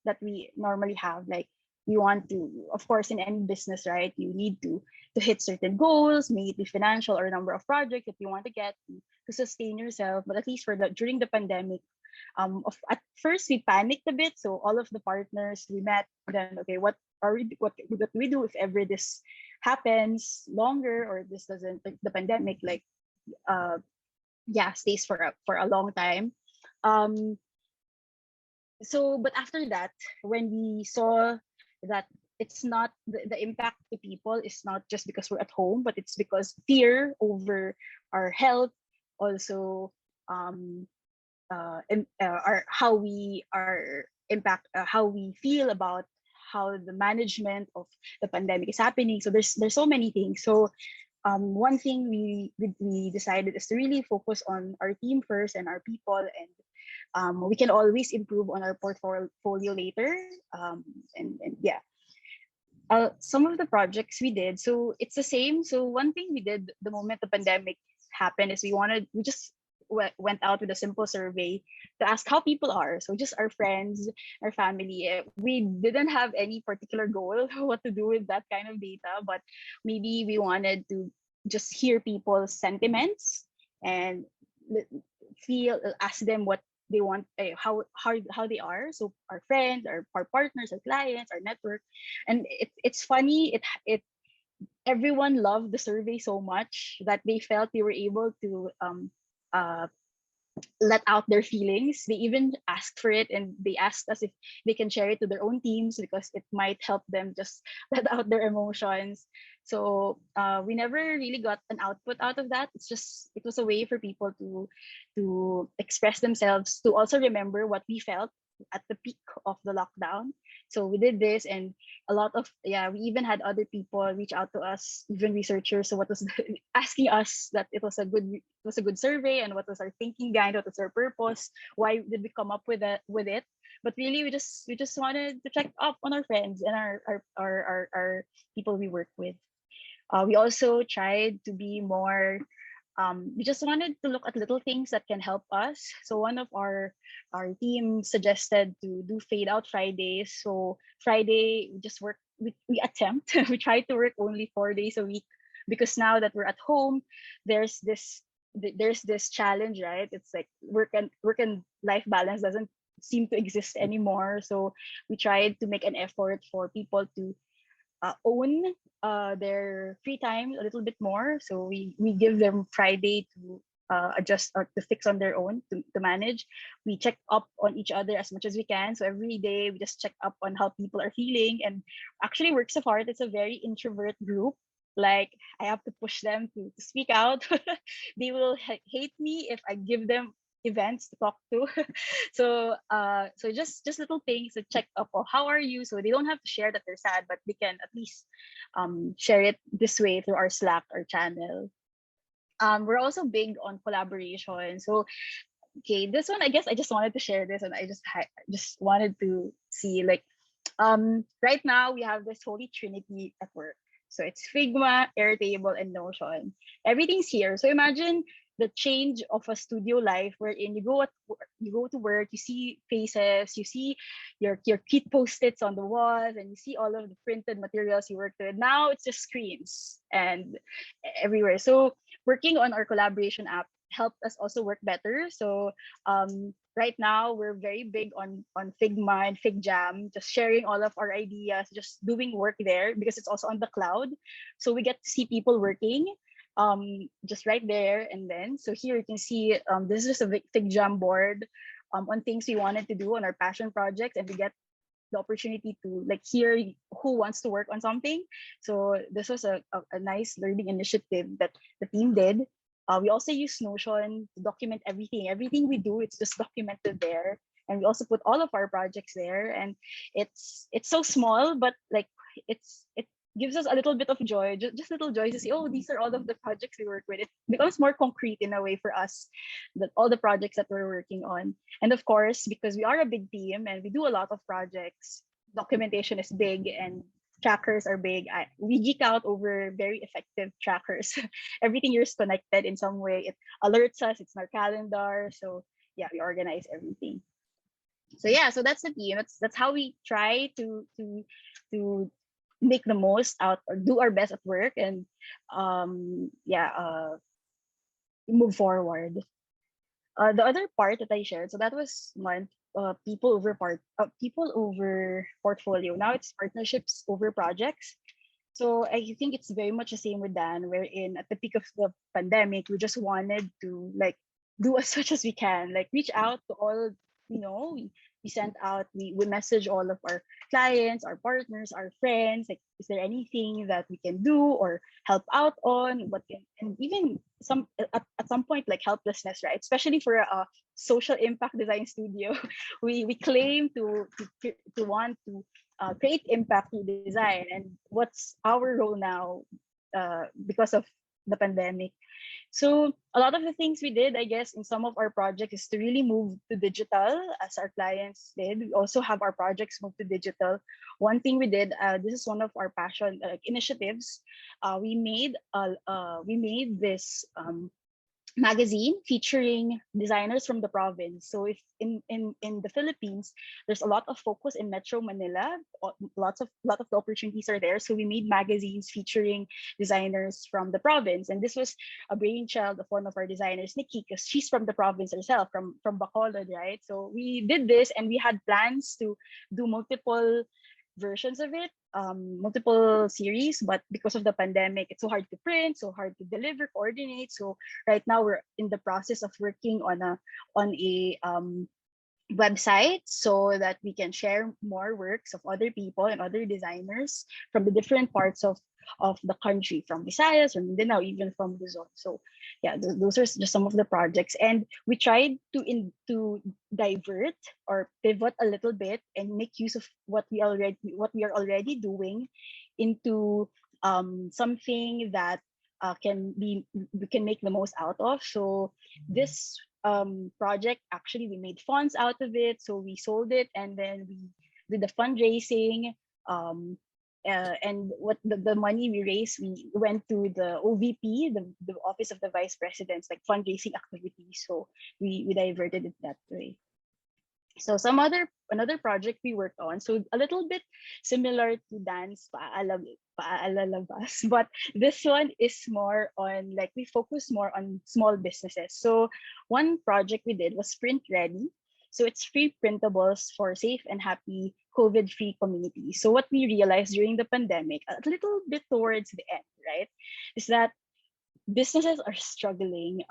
that we normally have. Like we want to, of course, in any business, right, you need to hit certain goals, may it be financial or number of projects that you want to get to sustain yourself. But at least during the pandemic, at first we panicked a bit. So all of the partners we met, then okay, what do we do if ever this happens longer, or this doesn't, like, the pandemic, like, stays for a long time. So but after that, when we saw that it's not the impact to people is not just because we're at home, but it's because fear over our health, also how we are impact how we feel about how the management of the pandemic is happening. So there's so many things. So one thing we decided is to really focus on our team first and our people, and we can always improve on our portfolio later. And yeah, some of the projects we did, so it's the same. So one thing we did the moment the pandemic happened is we just went out with a simple survey to ask how people are. So just our friends, our family. We didn't have any particular goal what to do with that kind of data, but maybe we wanted to just hear people's sentiments and ask them what they want, how they are. So our friends, our partners, our clients, our network. And it's funny, it everyone loved the survey so much that they felt they were able to let out their feelings. They even asked for it, and they asked us if they can share it to their own teams because it might help them just let out their emotions. So we never really got an output out of that. It was a way for people to express themselves, to also remember what we felt at the peak of the lockdown. So we did this, and a lot of we even had other people reach out to us, even researchers. So what was asking us that it was a good survey, and what was our thinking behind, what was our purpose, why did we come up with it. But really, we just wanted to check up on our friends and our people we work with. We also tried to be more. We just wanted to look at little things that can help us. So one of our team suggested to do fade out Fridays. So Friday we just work. We attempt. We try to work only 4 days a week, because now that we're at home, there's this challenge, right? It's like work and life balance doesn't seem to exist anymore. So we tried to make an effort for people to own their free time a little bit more. So we give them Friday to adjust or to fix on their own, to manage. We check up on each other as much as we can. So every day we just check up on how people are feeling. And actually, Works of Art is a very introvert group. Like, I have to push them to speak out. They will hate me if I give them events to talk to. So just little things to check up on how are you, so they don't have to share that they're sad, but they can at least share it this way through our Slack or channel. We're also big on collaboration. So okay, this one, I guess I just wanted to share this, and I just wanted to see, like, right now we have this holy trinity at work. So it's Figma, Airtable, and Notion. Everything's here. So imagine the change of a studio life wherein you go to work, you see faces, you see your cute post-its on the walls, and you see all of the printed materials you worked with. Now it's just screens and everywhere. So working on our collaboration app helped us also work better. So right now we're very big on Figma and FigJam, just sharing all of our ideas, just doing work there because it's also on the cloud. So we get to see people working just right there and then. So here you can see this is a FigJam board on things we wanted to do on our passion projects, and we get the opportunity to like hear who wants to work on something. So this was a nice learning initiative that the team did. We also use Notion to document everything. Everything we do, it's just documented there. And we also put all of our projects there. And it's so small, but like it gives us a little bit of joy, just little joy to see, oh, these are all of the projects we work with. It becomes more concrete in a way for us, that all the projects that we're working on. And of course, because we are a big team and we do a lot of projects, documentation is big and trackers are big. We geek out over very effective trackers. Everything here is connected in some way. It alerts us, it's in our calendar. So yeah, we organize everything. So yeah, so that's the team. That's how we try to make the most out or do our best at work and move forward. The other part that I shared, so that was one people over portfolio. Now it's partnerships over projects. So I think it's very much the same with Dan, wherein at the peak of the pandemic, we just wanted to like do as much as we can, like reach out to all, we sent out, we message all of our clients, our partners, our friends, like, is there anything that we can do or help out on? And even at some point, like helplessness, right? Especially for a social impact design studio, we claim to want to create impact through design. And what's our role now because of the pandemic? So a lot of the things we did, I guess, in some of our projects is to really move to digital, as our clients did. We also have our projects move to digital. One thing we did, this is one of our passion initiatives. We made this magazine featuring designers from the province. So if in the Philippines, there's a lot of focus in Metro Manila, lot of the opportunities are there. So we made magazines featuring designers from the province, and this was a brainchild of one of our designers, Nikki, because she's from the province herself, from Bacolod, right? So we did this, and we had plans to do multiple versions of it, multiple series, but because of the pandemic, it's so hard to print, so hard to deliver, coordinate. So right now we're in the process of working on a website so that we can share more works of other people and other designers from the different parts of the country, from Visayas or Mindanao, even from Luzon. So yeah, those are just some of the projects, and we tried to divert or pivot a little bit and make use of what we are already doing into something that we can make the most out of. So this project, actually, we made funds out of it, so we sold it, and then we did the fundraising, and what the money we raised, we went to the OVP, the Office of the Vice President's, like fundraising activities. So we diverted it that way. So another project we worked on, so a little bit similar to Dan's Paalalabas, but this one is more on, like, we focus more on small businesses. So one project we did was Print Ready. So it's free printables for safe and happy COVID-free communities. So what we realized during the pandemic, a little bit towards the end, right, is that businesses are struggling,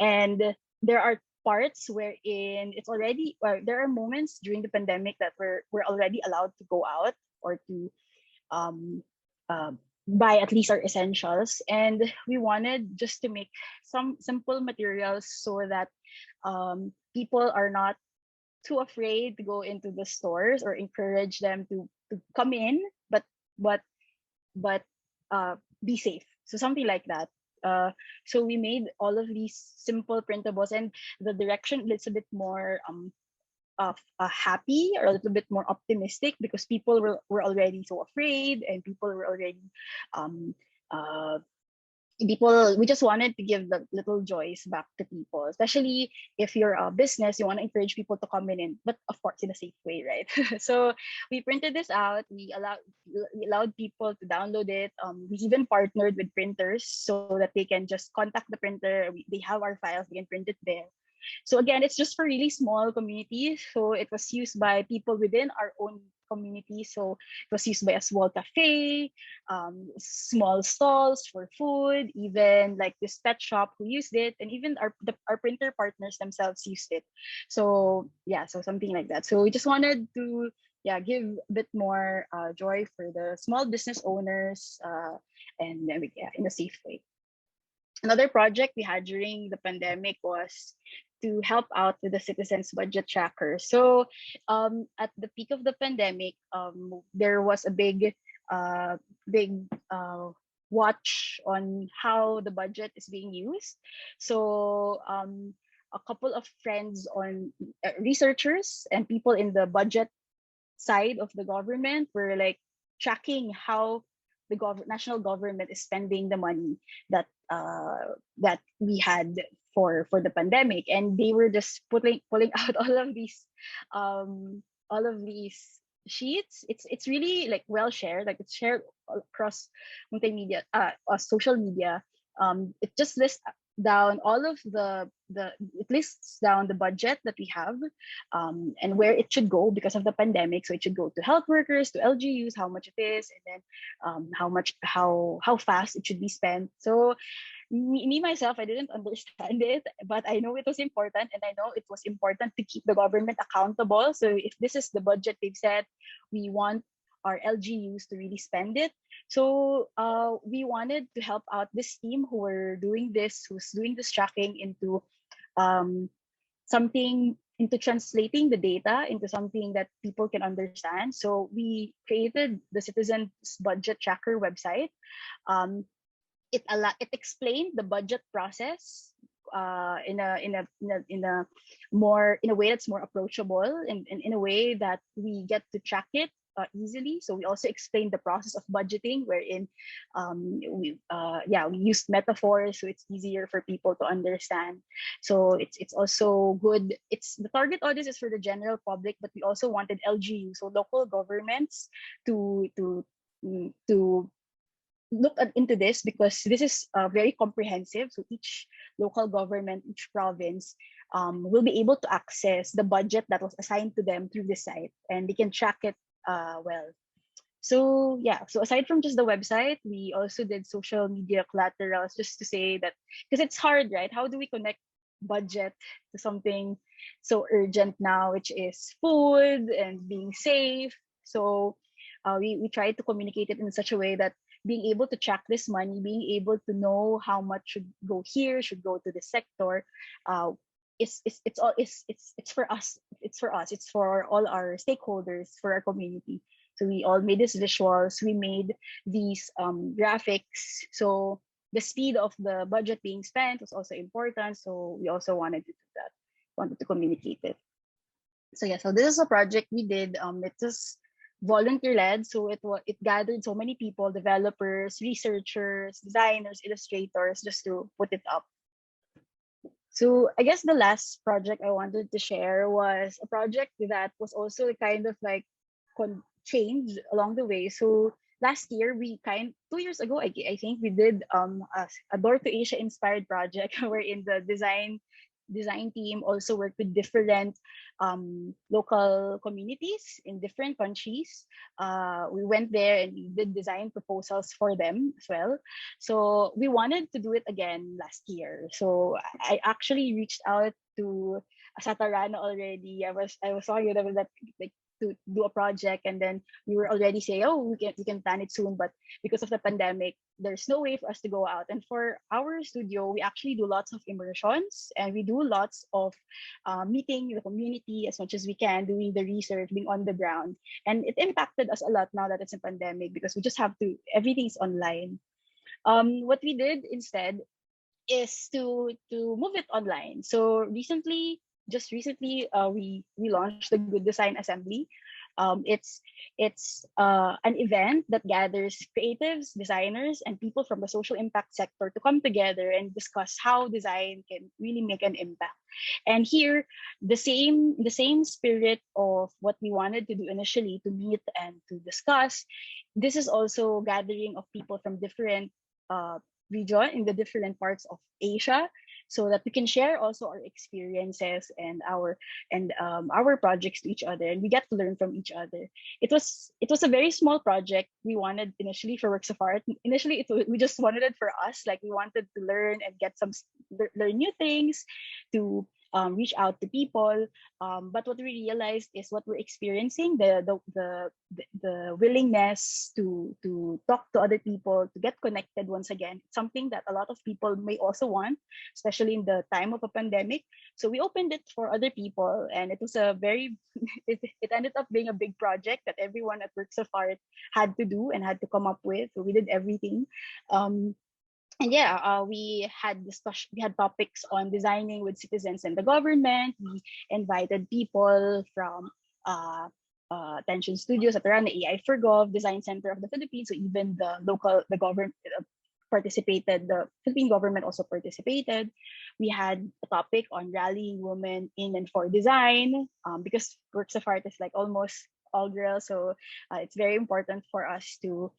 and there are parts wherein it's already, there are moments during the pandemic that we're already allowed to go out or to buy at least our essentials, and we wanted just to make some simple materials so that people are not too afraid to go into the stores, or encourage them to come in, but be safe. So something like that. So we made all of these simple printables, and the direction is a bit more happy, or a little bit more optimistic, because people were already so afraid, and people were already we just wanted to give the little joys back to people, especially if you're a business, you want to encourage people to come in, but of course in a safe way, right? So we printed this out, we allowed people to download it. We even partnered with printers so that they can just contact the printer. They have our files, they can print it there. So again, it's just for really small communities. So it was used by people within our own community. So it was used by a small cafe, small stalls for food, even like this pet shop who used it, and even our printer partners themselves used it. So yeah, so something like that. So we just wanted to give a bit more joy for the small business owners, and in a safe way. Another project we had during the pandemic was to help out with the citizens budget tracker. So at the peak of the pandemic, there was a big watch on how the budget is being used. So a couple of friends on researchers and people in the budget side of the government were like tracking how the national government is spending the money that we had for the pandemic, and they were just pulling out all of these sheets. It's really like well shared, like it's shared across multimedia, social media. It just lists down all of the it lists down the budget that we have, and where it should go because of the pandemic. So it should go to health workers, to LGUs, how much it is, and then how fast it should be spent. So me myself, I didn't understand it, but I know it was important, and I know it was important to keep the government accountable. So if this is the budget they've set, we want our LGUs to really spend it. So we wanted to help out this team who's doing this tracking into something, into translating the data into something that people can understand. So we created the Citizens Budget Tracker website. It explained the budget process in a way that's more approachable, and in a way that we get to track it easily. So we also explained the process of budgeting, wherein we used metaphors, so it's easier for people to understand. So it's also good. It's the target audience is for the general public, but we also wanted LGU, so local governments, to look into this, because this is very comprehensive. So each local government, each province will be able to access the budget that was assigned to them through the site, and they can track it well. So yeah, so aside from just the website, we also did social media collaterals, just to say that, because it's hard, right? How do we connect budget to something so urgent now, which is food and being safe? So we tried to communicate it in such a way that being able to track this money, being able to know how much should go here, should go to the sector, it's for us. It's for all our stakeholders, for our community. So we all made these visuals. We made these graphics. So the speed of the budget being spent was also important. So we also wanted to do that, wanted to communicate it. So yeah, so this is a project we did. It was volunteer led, so it gathered so many people, developers, researchers, designers, illustrators, just to put it up. So I guess the last project I wanted to share was a project that was also kind of like changed along the way. So last year, 2 years ago, I think we did a Door to Asia inspired project wherein the design team also worked with different local communities in different countries. We went there and we did design proposals for them as well. So we wanted to do it again last year. So I actually reached out to Satarana already. I was talking to them that, like, to do a project, and then we were already saying, oh, we can plan it soon, but because of the pandemic, there's no way for us to go out. And for our studio, we actually do lots of immersions, and we do lots of meeting the community as much as we can, doing the research, being on the ground. And it impacted us a lot now that it's a pandemic, because we just have to, everything's online. What we did instead is to move it online. So just recently, we launched the Good Design Assembly. It's an event that gathers creatives, designers, and people from the social impact sector to come together and discuss how design can really make an impact. And here, the same spirit of what we wanted to do initially, to meet and to discuss, this is also gathering of people from different region in the different parts of Asia, so that we can share also our experiences and our projects to each other, and we get to learn from each other. It was a very small project. We wanted initially for Works of Art. Initially, we just wanted it for us. Like, we wanted to learn and get learn new things, to reach out to people. But what we realized is what we're experiencing, the willingness to talk to other people, to get connected once again, something that a lot of people may also want, especially in the time of a pandemic. So we opened it for other people, and it was a very it ended up being a big project that everyone at Works of Art had to do and had to come up with. So we did everything. And yeah, we had topics on designing with citizens and the government. We invited people from Tension Studios, at the AI for Gov, Design Center of the Philippines, so even the government, participated. The Philippine government also participated. We had a topic on rallying women in and for design, because works of art is like almost all girls, so it's very important for us to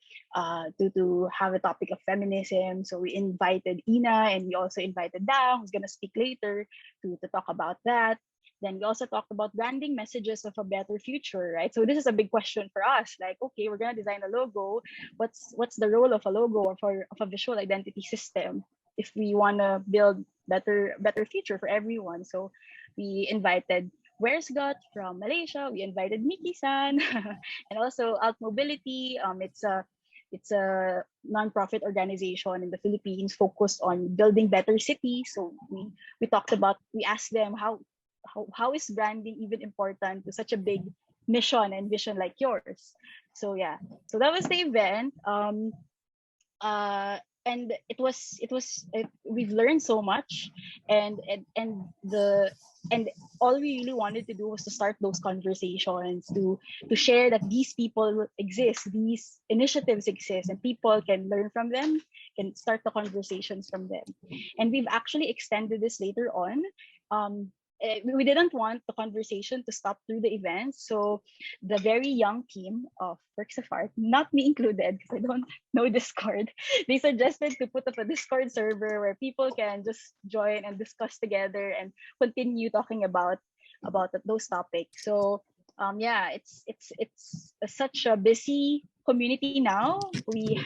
have a topic of feminism. So we invited Ina, and we also invited Dang, who's gonna speak later, to talk about that. Then we also talked about branding messages of a better future, right? So this is a big question for us. Like, okay, we're gonna design a logo. What's the role of a logo or of a visual identity system if we wanna build better future for everyone? So we invited Where's Got from Malaysia. We invited Miki-san, and also Alt Mobility. It's a nonprofit organization in the Philippines focused on building better cities. So we asked them how is branding even important to such a big mission and vision like yours. So yeah, so that was the event. And we've learned so much, and all we really wanted to do was to start those conversations, to share that these people exist, these initiatives exist, and people can learn from them, can start the conversations from them. And we've actually extended this later on. We didn't want the conversation to stop through the event. So the very young team of Works of Art, not me included, because I don't know Discord, they suggested to put up a Discord server where people can just join and discuss together and continue talking about those topics. So yeah, it's such a busy community now. We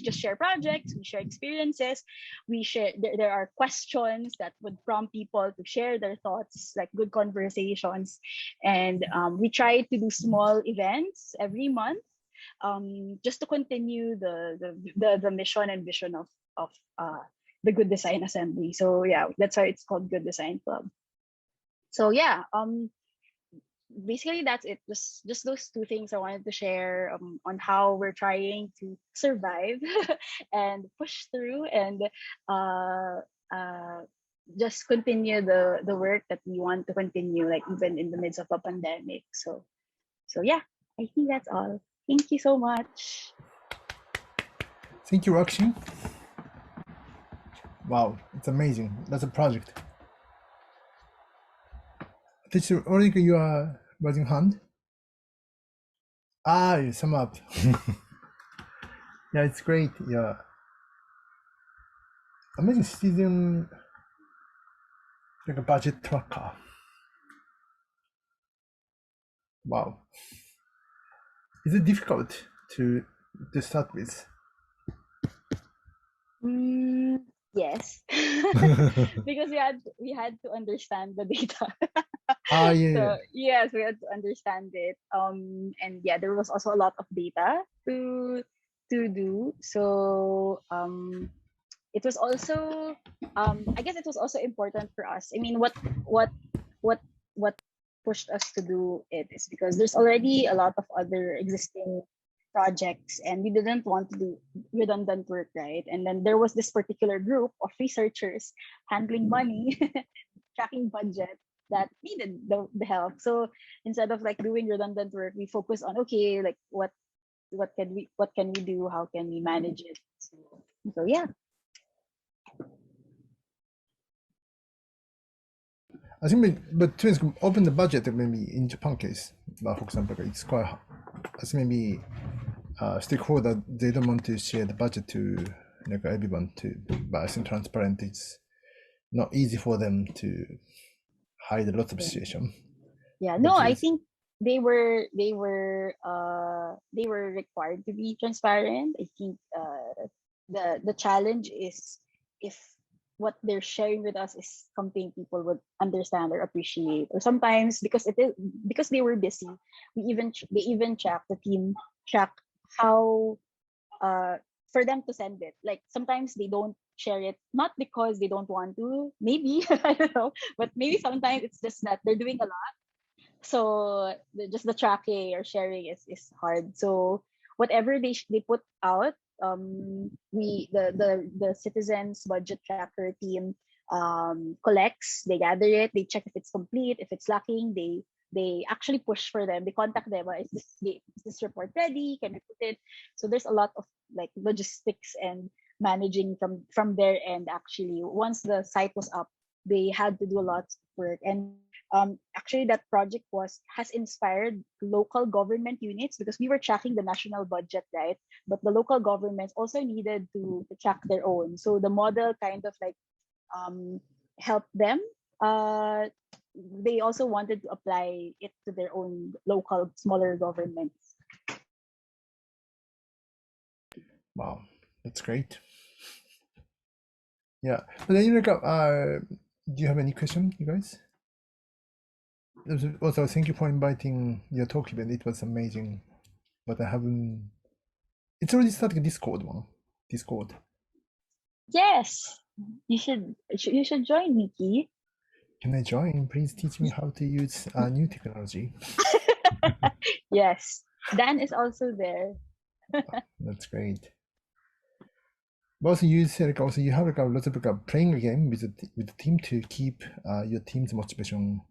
just share projects, we share experiences, we share there are questions that would prompt people to share their thoughts, like good conversations. And we try to do small events every month, just to continue the mission and vision of the Good Design Assembly. So yeah, that's why it's called Good Design Club. So yeah, basically that's it. Just those two things I wanted to share, on how we're trying to survive and push through, and just continue the work that we want to continue, like even in the midst of a pandemic. So yeah, I think that's all. Thank you so much. Thank you, Roxy. Wow, it's amazing. That's a project. Teacher Ulrike, you are raising hand? You sum up. Yeah, it's great. Yeah. Amazing citizen, like a budget tracker. Wow. Is it difficult to start with? Yes, because we had to understand the data. Yeah. So yes, we had to understand it. And yeah, there was also a lot of data to do. So it was also I guess it was also important for us. I mean, what pushed us to do it is because there's already a lot of other existing projects, and we didn't want to do redundant work, right? And then there was this particular group of researchers handling money, tracking budget, that needed the help. So instead of like doing redundant work, we focus on, okay, like what can we do? How can we manage it? So yeah. I think, but twins open the budget maybe in Japan case. For example, it's quite as maybe stakeholder, they don't want to share the budget to like everyone to, but I think transparent is not easy for them to hide a lot of situation. Yeah, no, I think they were required to be transparent. I think the challenge is if what they're sharing with us is something people would understand or appreciate, or sometimes because they were busy, they even track how for them to send it. Like sometimes they don't share it, not because they don't want to, maybe I don't know, but maybe sometimes it's just that they're doing a lot, so just the tracking or sharing is hard. So whatever they put out, the citizens budget tracker team collects, they gather it, they check if it's complete, if it's lacking, they actually push for them, they contact them, is this report ready, can we put it? So there's a lot of like logistics and managing from their end. Actually, once the site was up, they had to do a lot of work, and actually that project has inspired local government units, because we were tracking the national budget, right? But the local governments also needed to track their own. So the model kind of like helped them. They also wanted to apply it to their own local smaller governments. Wow, that's great. Yeah, but then do you have any question, you guys? Also, thank you for inviting your talk event. It was amazing, but I haven't. It's already starting Discord one. Discord. Yes, you should join, Nikki. Can I join? Please teach me how to use new technology. Yes, Dan is also there. That's great. But also, you said also you have a lot of playing a game with the team to keep your team's motivation.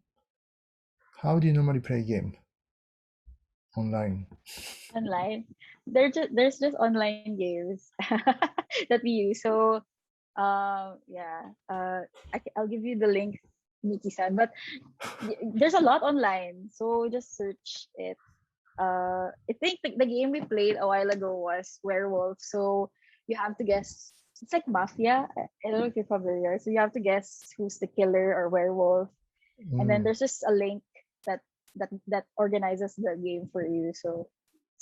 How do you normally play a game online? Online, there's just online games that we use. So, yeah, I'll give you the link, Nikki-san. But there's a lot online, so just search it. I think the game we played a while ago was Werewolf. So you have to guess. It's like Mafia. I don't know if you're familiar. So you have to guess who's the killer or werewolf, and then there's just a link that organizes the game for you. So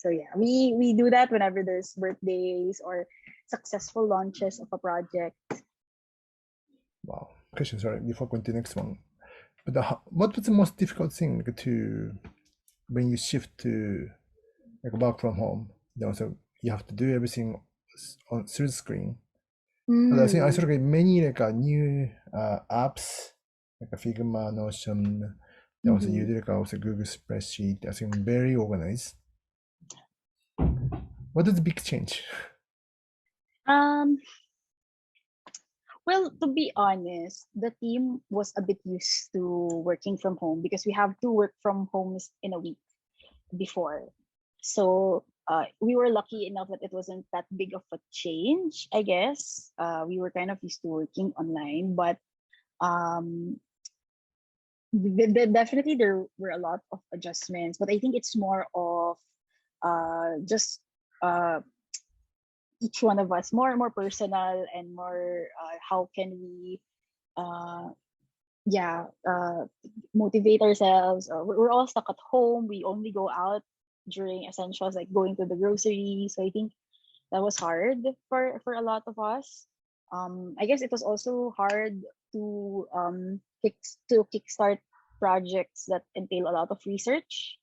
yeah, we do that whenever there's birthdays or successful launches of a project. Wow. Question, sorry, before going to the next one. But what was the most difficult thing to when you shift to like work from home? So you have to do everything through the screen. But I think I saw like many new apps like a Figma, Notion. They also use like also Google spreadsheet. I think very organized. What is the big change? Well, to be honest, the team was a bit used to working from home because we have 2 work from homes in a week before. So we were lucky enough that it wasn't that big of a change, I guess. We were kind of used to working online, but definitely there were a lot of adjustments. But I think it's more of just each one of us more and more personal and more how can we motivate ourselves. We're all stuck at home. We only go out during essentials like going to the grocery. So I think that was hard for a lot of us. I guess it was also hard to kickstart projects that entail a lot of research.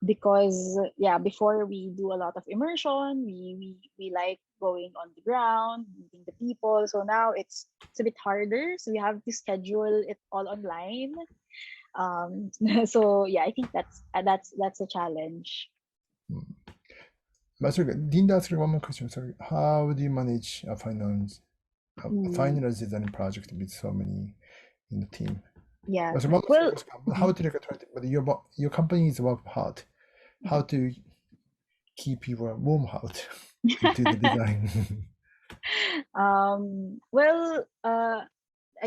Because before we do a lot of immersion, we like going on the ground, meeting the people. So now it's a bit harder. So we have to schedule it all online. So yeah, I think that's a challenge. But sorry, didn't ask you one more question. Sorry, how do you manage a final design project with so many in the team? Yeah. Well, how to but your company is work hard. How to keep your warm heart into the design? Well, I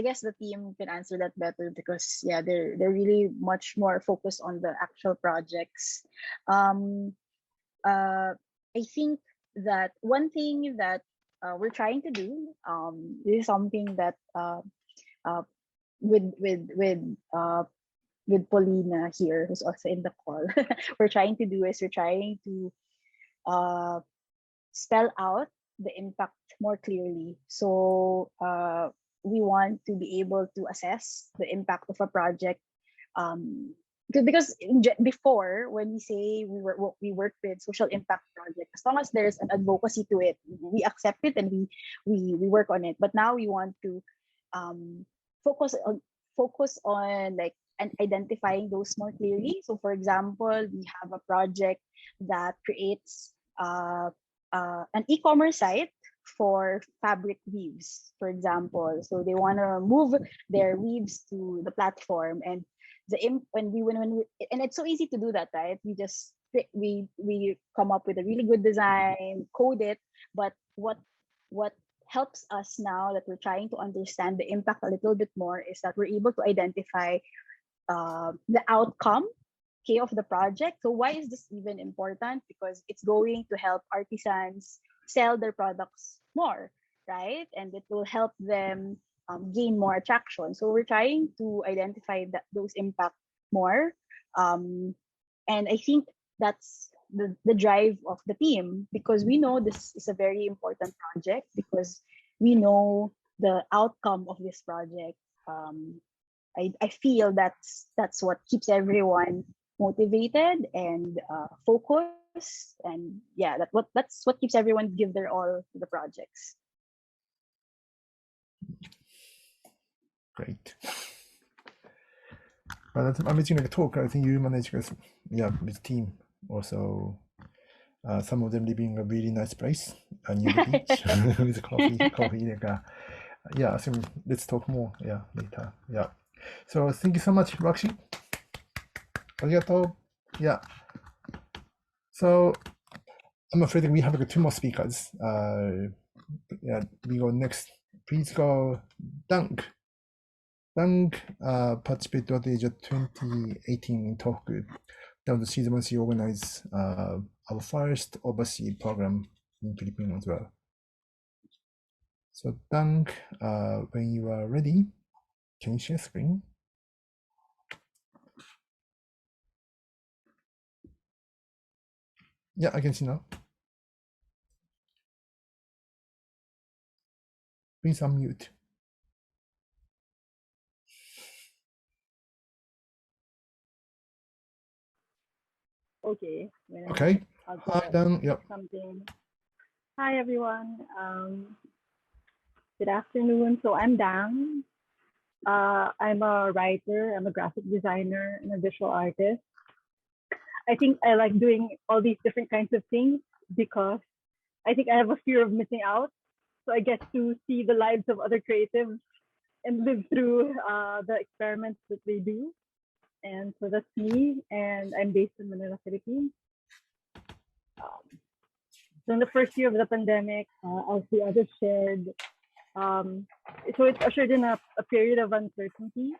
guess the team can answer that better because they're really much more focused on the actual projects. I think that one thing that we're trying to do, this is something that with Paulina here, who's also in the call, we're trying to spell out the impact more clearly. So we want to be able to assess the impact of a project. Because before, when we say we work with social impact project, as long as there's an advocacy to it, we accept it and we work on it. But now we want to focus on like and identifying those more clearly. So, for example, we have a project that creates an e-commerce site for fabric weaves, for example. So they want to move their weaves to the platform, and and it's so easy to do that, right? We just we come up with a really good design, code it, but what helps us now that we're trying to understand the impact a little bit more is that we're able to identify the outcome, okay, of the project. So why is this even important? Because it's going to help artisans sell their products more, right? And it will help them gain more attraction. So we're trying to identify those impact more. And I think that's the drive of the team, because we know this is a very important project, because we know the outcome of this project. I feel that's what keeps everyone motivated and focused, and yeah, that's what keeps everyone give their all to the projects. Great. But that's amazing like talk. I think you manage with with team also. Some of them living in a really nice place, near the beach with coffee. Like, yeah, I think let's talk more. Yeah, later. Yeah. So thank you so much, Rakshi. Arigato. Yeah. So I'm afraid that we have like 2 more speakers. Yeah, we go next. Please go Dunk. Dunk participated at the age of 2018 in Tohoku. That was the season when she organized our first overseas program in Philippines as well. So Dunk, when you are ready, can you share screen? Yeah, I can see now. Please unmute. Okay. Okay. I'll Hi, Dan. Yep. something. Hi, everyone. Good afternoon. So I'm Dan. I'm a writer. I'm a graphic designer and a visual artist. I think I like doing all these different kinds of things because I think I have a fear of missing out. So I get to see the lives of other creatives and live through the experiments that they do. And so that's me, and I'm based in Manila, Philippines. So in the first year of the pandemic, as the others shared, so it ushered in a period of uncertainty.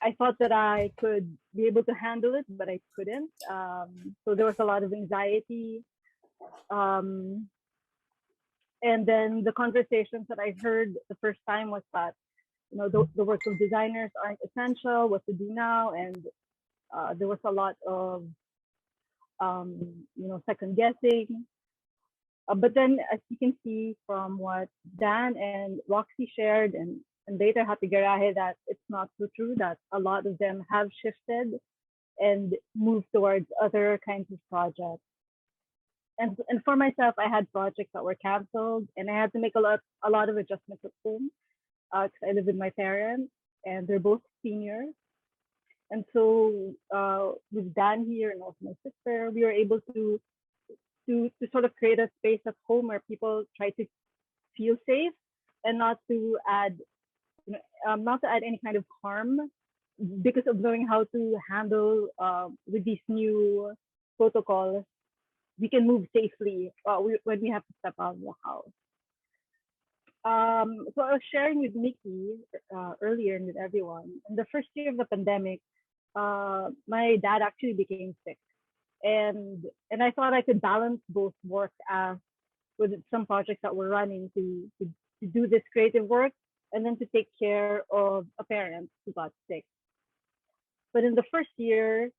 I thought that I could be able to handle it, but I couldn't. So there was a lot of anxiety. And then the conversations that I heard the first time was that, the work of designers aren't essential, what to do now. And there was a lot of, second guessing. But then, as you can see from what Dan and Roxy shared, and later Happy Garahe, that it's not so true, that a lot of them have shifted and moved towards other kinds of projects. And for myself, I had projects that were canceled, and I had to make a lot of adjustments at home because I live with my parents, and they're both seniors. And so with Dan here and also my sister, we were able to sort of create a space at home where people try to feel safe and not to add any kind of harm, because of knowing how to handle with these new protocols. We can move safely when we have to step out of the house. So I was sharing with Nikki earlier and with everyone. In the first year of the pandemic, my dad actually became sick, and I thought I could balance both work with some projects that were running to do this creative work, and then to take care of a parent who got sick. But in the first year,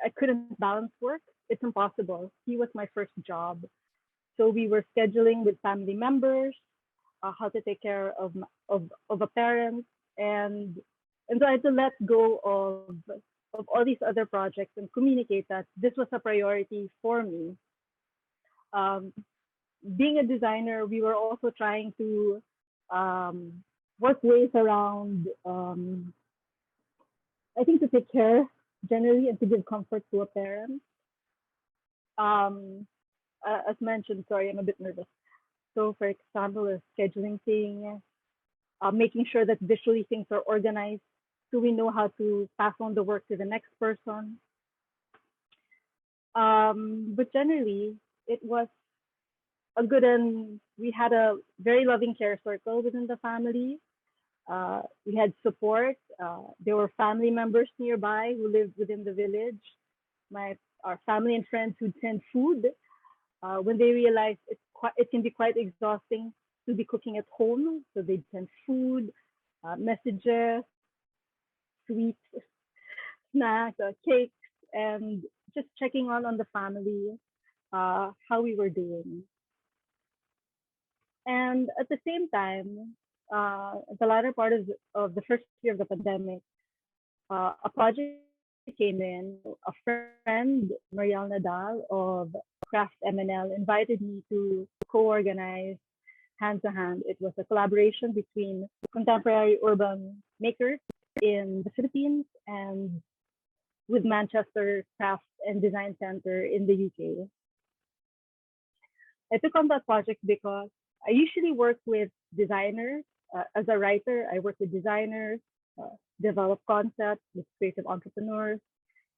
I couldn't balance work. It's impossible. He was my first job. So we were scheduling with family members, how to take care of a parent, and so I had to let go of all these other projects and communicate that this was a priority for me. Being a designer, we were also trying to work ways around, I think, to take care generally and to give comfort to a parent. As mentioned, sorry, I'm a bit nervous. So for example, a scheduling thing, making sure that visually things are organized so we know how to pass on the work to the next person. But generally, it was we had a very loving care circle within the family. We had support. There were family members nearby who lived within the village. Our family and friends who'd send food when they realized it can be quite exhausting to be cooking at home. So they'd send food, messages, sweets, snacks, cakes, and just checking on the family, how we were doing. And at the same time, the latter part of the first year of the pandemic, a project came in. A friend, Marielle Nadal of Craft MNL, invited me to co-organize Hand to Hand. It was a collaboration between contemporary urban makers in the Philippines and with Manchester Craft and Design Center in the UK. I took on that project because I usually work with designers. As a writer, I work with designers, develop concepts with creative entrepreneurs,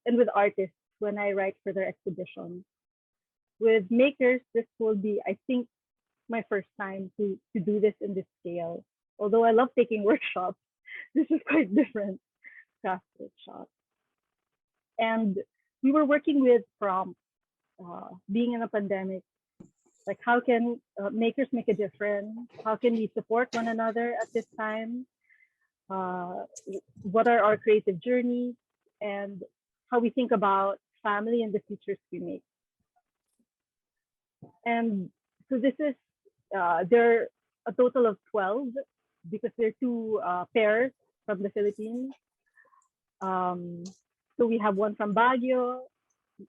and with artists when I write for their exhibitions. With makers, this will be, I think, my first time to do this in this scale. Although I love taking workshops, this is quite different, craft workshops. And we were working with prompts, being in a pandemic, like how can makers make a difference? How can we support one another at this time? What are our creative journeys and how we think about family and the futures we make. And so this is, there are a total of 12 because there are two pairs from the Philippines. So we have one from Baguio,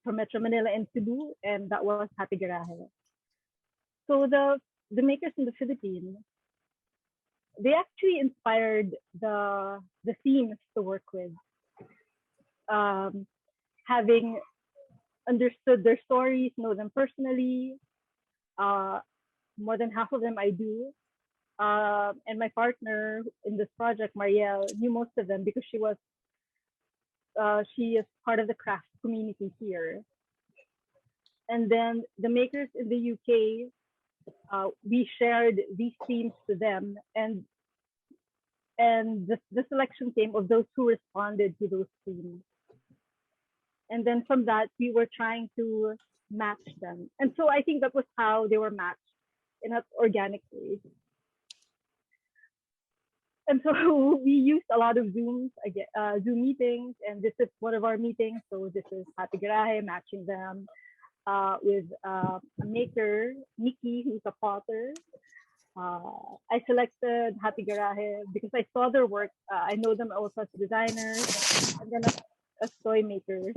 from Metro Manila and Cebu, and that was Happy Garaje. So the makers in the Philippines, they actually inspired the themes to work with. Having understood their stories, know them personally, more than half of them I do. And my partner in this project, Marielle, knew most of them because she is part of the craft community here. And then the makers in the UK, we shared these themes to them, and the selection came of those who responded to those themes. And then from that, we were trying to match them. And so I think that was how they were matched in an organic way. And so we used a lot of Zoom meetings, and this is one of our meetings. So this is Happy Garaje, matching them with a maker, Nikki, who's a potter. I selected Happy Garaje because I saw their work. I know them also as designers, and then as toy makers.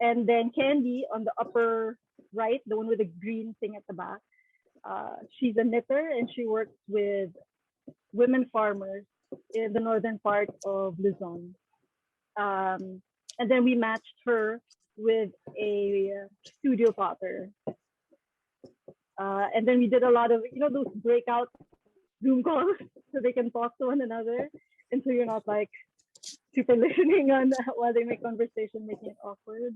And then Candy on the upper right, the one with the green thing at the back. She's a knitter and she works with women farmers in the northern part of Luzon. And then we matched her with a studio potter. And then we did a lot of, those breakout Zoom calls so they can talk to one another. And so you're not like super listening on while they make conversation, making it awkward.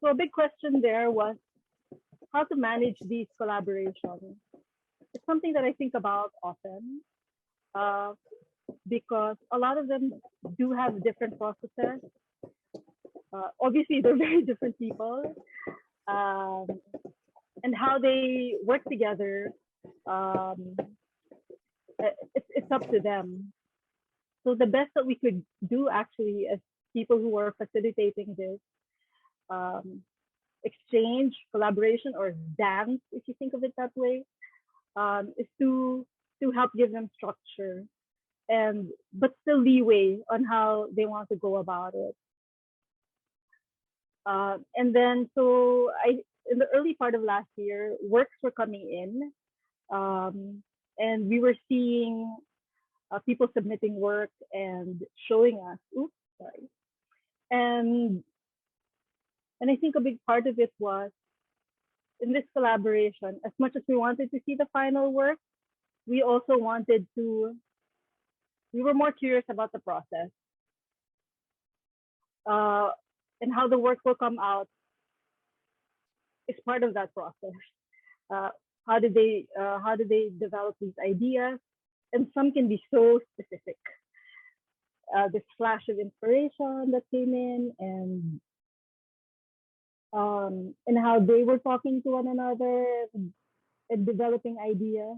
So a big question there was how to manage these collaborations. It's something that I think about often because a lot of them do have different processes. Obviously, they're very different people. And how they work together, it's up to them. So the best that we could do actually as people who are facilitating this exchange, collaboration, or dance, if you think of it that way, is to help give them structure but still leeway on how they want to go about it. And then so in the early part of last year, works were coming in, and we were seeing people submitting work and showing us. Oops, sorry. And I think a big part of it was in this collaboration, as much as we wanted to see the final work, we also we were more curious about the process and how the work will come out is part of that process. Uh, how do they develop these ideas? And some can be so specific. This flash of inspiration that came in, and how they were talking to one another and developing ideas.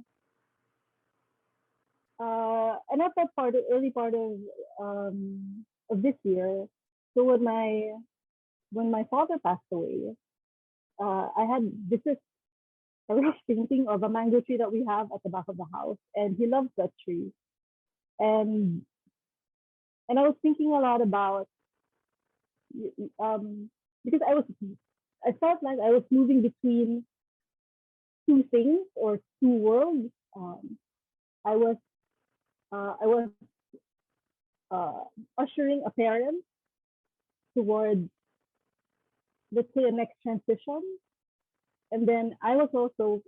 And at that early part of this year, so when my father passed away, I had this is a rough painting of a mango tree that we have at the back of the house, and he loves that tree. And I was thinking a lot about um because I felt like I was moving between two things or two worlds. I was I was ushering a parent towards, let's say, a next transition, and then I was also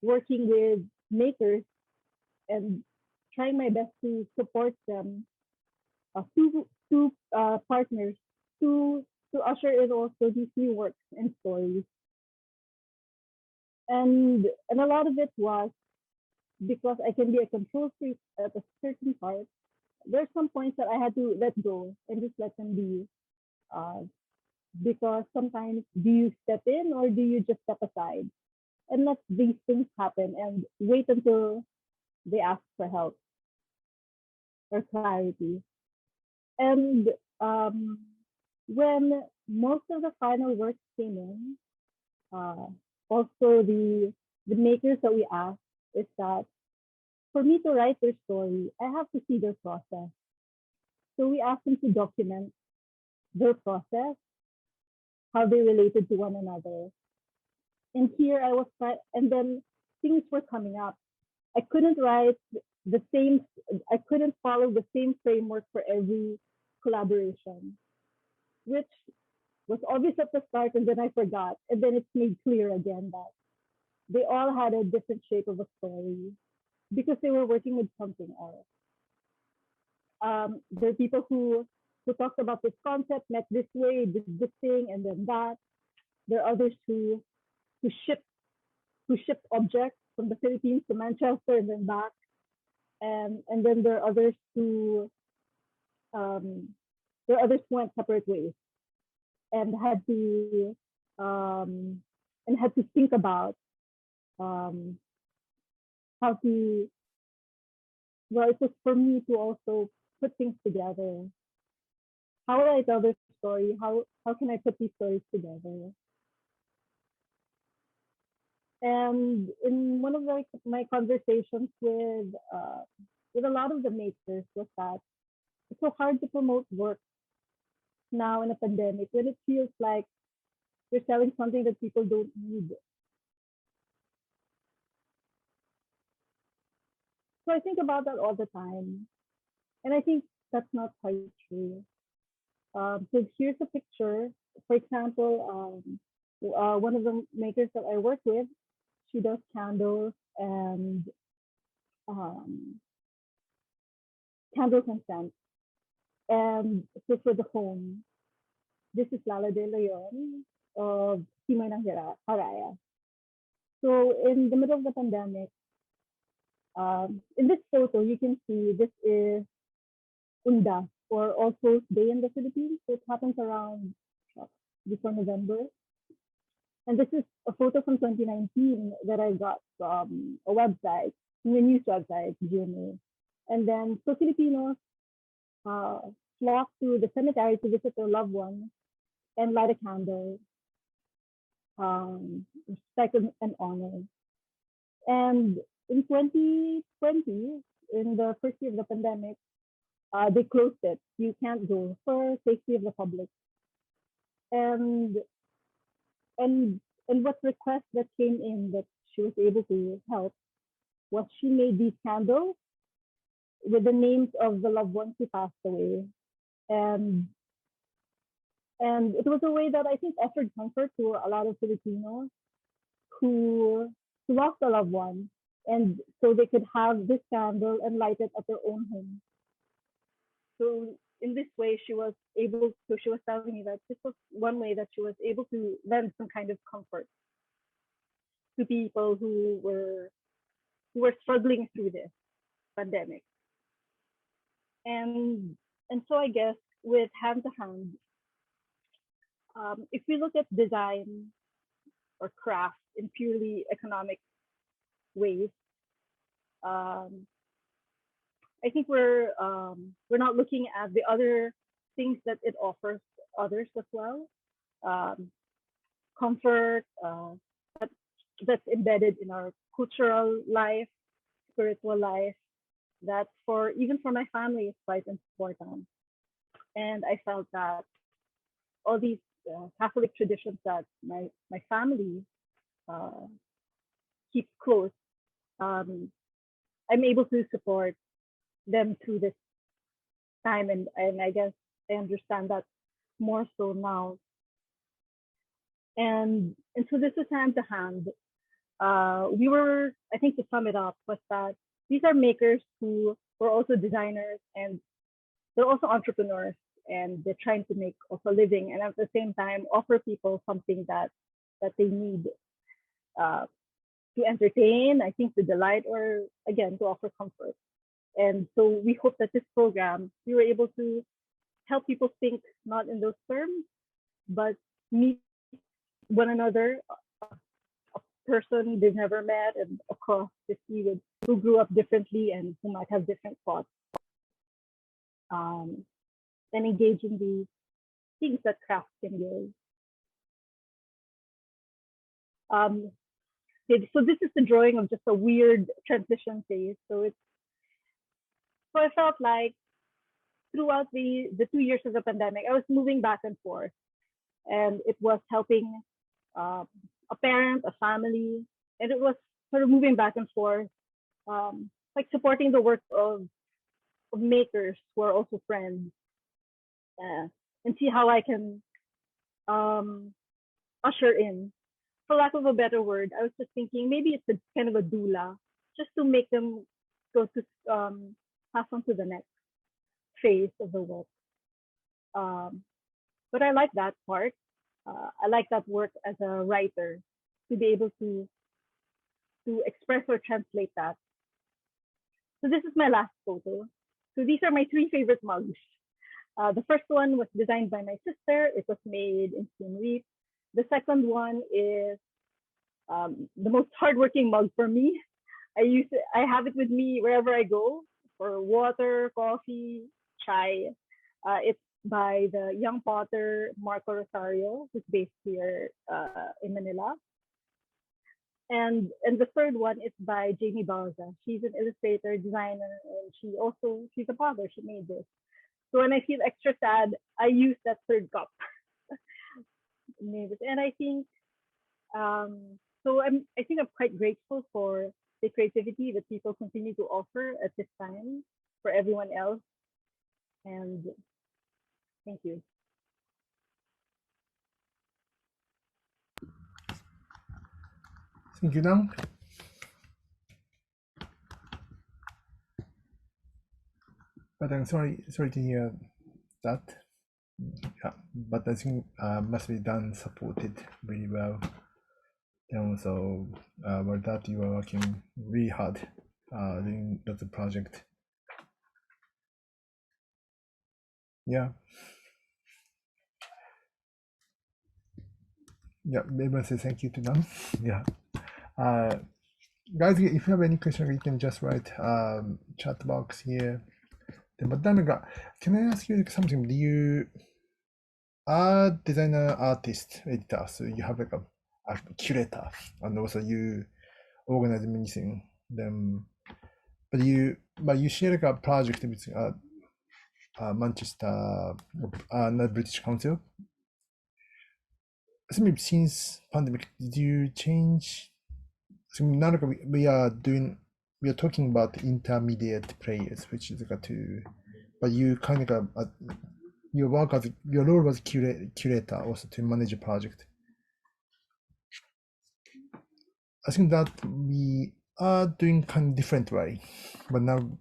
working with makers and trying my best to support them, two partners to usher in also these new works and stories. And a lot of it was because I can be a control freak at a certain part. There's some points that I had to let go and just let them be. Uh, because sometimes, do you step in or do you just step aside and let these things happen and wait until they ask for help or clarity? And um, when most of the final works came in, uh, also the makers that we asked is that for me to write their story, I have to see their process. So we asked them to document their process, how they related to one another. And here I was, and then things were coming up. I couldn't write the same, I couldn't follow the same framework for every collaboration, which was obvious at the start, and then I forgot. And then it's made clear again that they all had a different shape of a story because they were working with something else. There are people who talked about this concept, met this way, did this thing, and then that. There are others who shipped who shipped objects from the Philippines to Manchester and then back, and then um, there are others who went separate ways and um, had to think about um, how to. Well, it was for me to also put things together. How will I tell this story? How can I put these stories together? And in one of my conversations with a lot of the makers was that it's so hard to promote work now in a pandemic when it feels like you're selling something that people don't need. So I think about that all the time, and I think that's not quite true. So here's a picture. For example, one of the makers that I work with, she does candles and um, candles and scents. And so for the home, this is Lala de Leon of Simoy ng Haraya. So in the middle of the pandemic, in this photo, you can see this is Unda, or All Souls Day in the Philippines. So it happens around before November. And this is a photo from 2019 that I got from a website, from a news website, GMA. And then so Filipinos uh, flock to the cemetery to visit their loved ones and light a candle, respect and honor. And in 2020, in the first year of the pandemic, they closed it. You can't go for safety of the public. And and and what request that came in that she was able to help was she made these candles with the names of the loved ones who passed away. And it was a way that I think offered comfort to a lot of Filipinos who lost a loved one, and so they could have this candle and light it at their own home. So in this way, she was able. So she was telling me that this was one way that she was able to lend some kind of comfort to people who were struggling through this pandemic. And so I guess with hand to hand, if we look at design or craft in purely economic ways, I think we're not looking at the other things that it offers others as well. Comfort that's embedded in our cultural life, spiritual life, that for even for my family is quite important. And I felt that all these Catholic traditions that my family keeps close, I'm able to support them through this time, and I guess I understand that more so now. And so this is hand to hand. We were, I think, to sum it up, was that these are makers who were also designers, and they're also entrepreneurs, and they're trying to make also a living, and at the same time offer people something that they need to entertain, I think, to delight, or again to offer comfort. And so we hope that this program, we were able to help people think not in those terms, but meet one another, a person they've never met, and across the sea with who grew up differently and who might have different thoughts, and engage in the things that craft can give. So this is the drawing of just a weird transition phase. So I felt like throughout the 2 years of the pandemic, I was moving back and forth, and it was helping a parent, a family, and it was sort of moving back and forth, like supporting the work of makers who are also friends, and see how I can usher in, for lack of a better word, I was just thinking maybe it's a kind of a doula, just to make them go to pass on to the next phase of the work. But I like that part. I like that work as a writer, to be able to express or translate that. So this is my last photo. So these are my 3 favorite mugs. The first one was designed by my sister. It was made in Siem Reap. The second one is the most hardworking mug for me. I have it with me wherever I go for water, coffee, chai. It's by the young potter Marco Rosario, who's based here in Manila. And the third one is by Jamie Bauza. She's an illustrator, designer, and she's a potter. She made this. So when I feel extra sad, I use that third cup. And I think I think I'm quite grateful for the creativity that people continue to offer at this time for everyone else. And thank you. Thank you, Dan. But I'm sorry to hear that. Yeah, but I think must be done supported really well. And also, with that you are working really hard doing the project. Yeah. Yeah, maybe say thank you to them. Yeah. Guys, if you have any question, you can just write chat box here. But then, can I ask you something? Do you are designer, artist, editor? So you have like a curator, and also you organize many things. Then, but you share like a project with Manchester, not British Council. So maybe since pandemic, did you change? So now we are talking about intermediate players, which is like but you kind of your role was curator, also to manage a project. I think that we are doing kind of different way, but now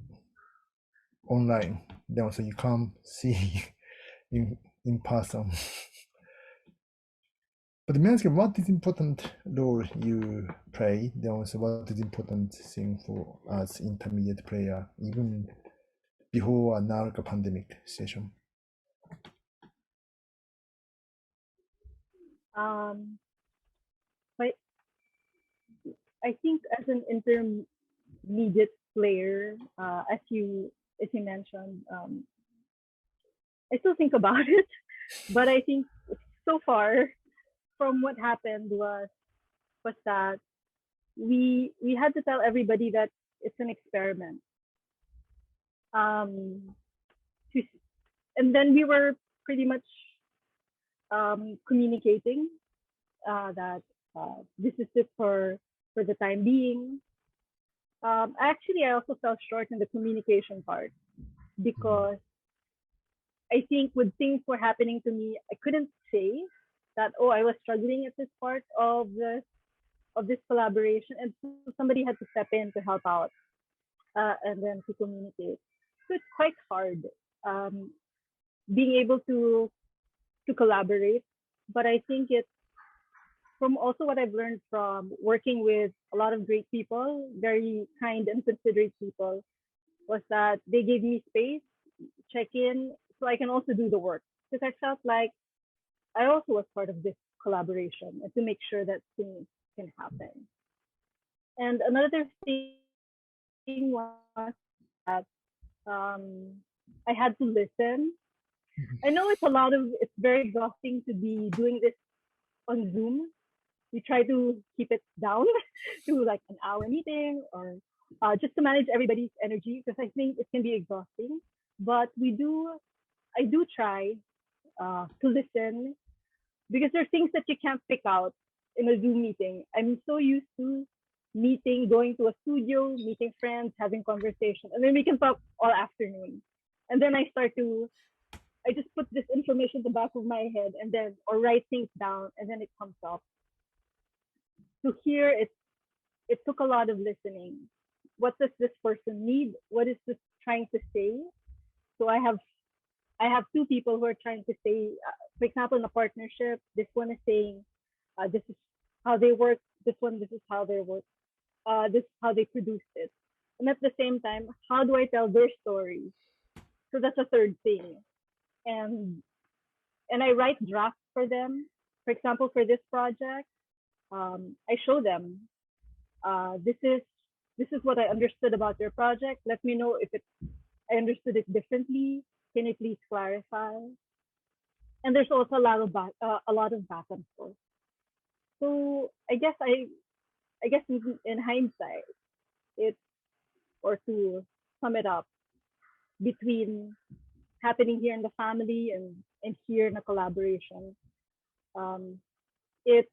online. Then also you can't see in person. But may I ask you, what is important role you play? Then also, what is important thing for as intermediate player, even before or now the pandemic session? But I think as an intermediate player, as you mentioned, I still think about it, but I think so far from what happened was that we had to tell everybody that it's an experiment. To, and then we were pretty much communicating that this is it for the time being. Actually, I also fell short in the communication part because I think when things were happening to me, I couldn't say that, oh, I was struggling at this part of this collaboration, and so somebody had to step in to help out and then to communicate. So it's quite hard being able to collaborate, but I think it's from also what I've learned from working with a lot of great people, very kind and considerate people, was that they gave me space, check in, so I can also do the work. Because I felt like I also was part of this collaboration and to make sure that things can happen. And another thing was that I had to listen. I know it's very exhausting to be doing this on Zoom. We try to keep it down to like an hour meeting or just to manage everybody's energy because I think it can be exhausting. But I do try to listen because there are things that you can't pick out in a Zoom meeting. I'm so used to going to a studio, meeting friends, having conversation, and then we can talk all afternoon. And then I just put this information in the back of my head and then or write things down and then it comes up. To hear it took a lot of listening. What does this person need? What is this trying to say? So I have two people who are trying to say, for example, in a partnership, this one is saying, this is how they work. This is how they work. This is how they produced it. And at the same time, how do I tell their story? So that's a third thing. And I write drafts for them. For example, for this project, I show them this is what I understood about your project. Let me know if I understood it differently. Can you please clarify? And there's also a lot of back and forth. So I guess in hindsight, or to sum it up, between happening here in the family and here in a collaboration, it's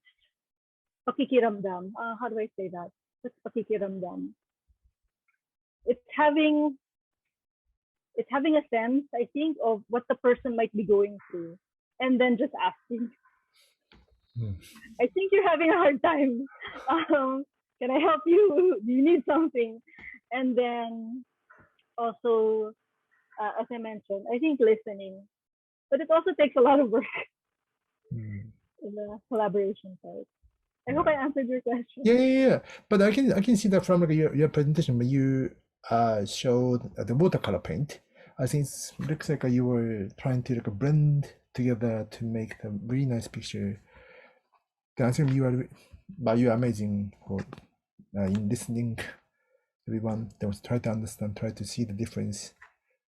pakikiramdam. How do I say that? It's pakikiramdam. It's having a sense, I think, of what the person might be going through, and then just asking. I think you're having a hard time. Can I help you? Do you need something? And then also, as I mentioned, I think listening, but it also takes a lot of work in the collaboration part. I hope I answered your question. Yeah. But I can see that from like your presentation when you showed the watercolor paint. I think it looks like you were trying to like blend together to make a really nice picture. I think you are amazing for in listening. Everyone they was try to understand, try to see the difference,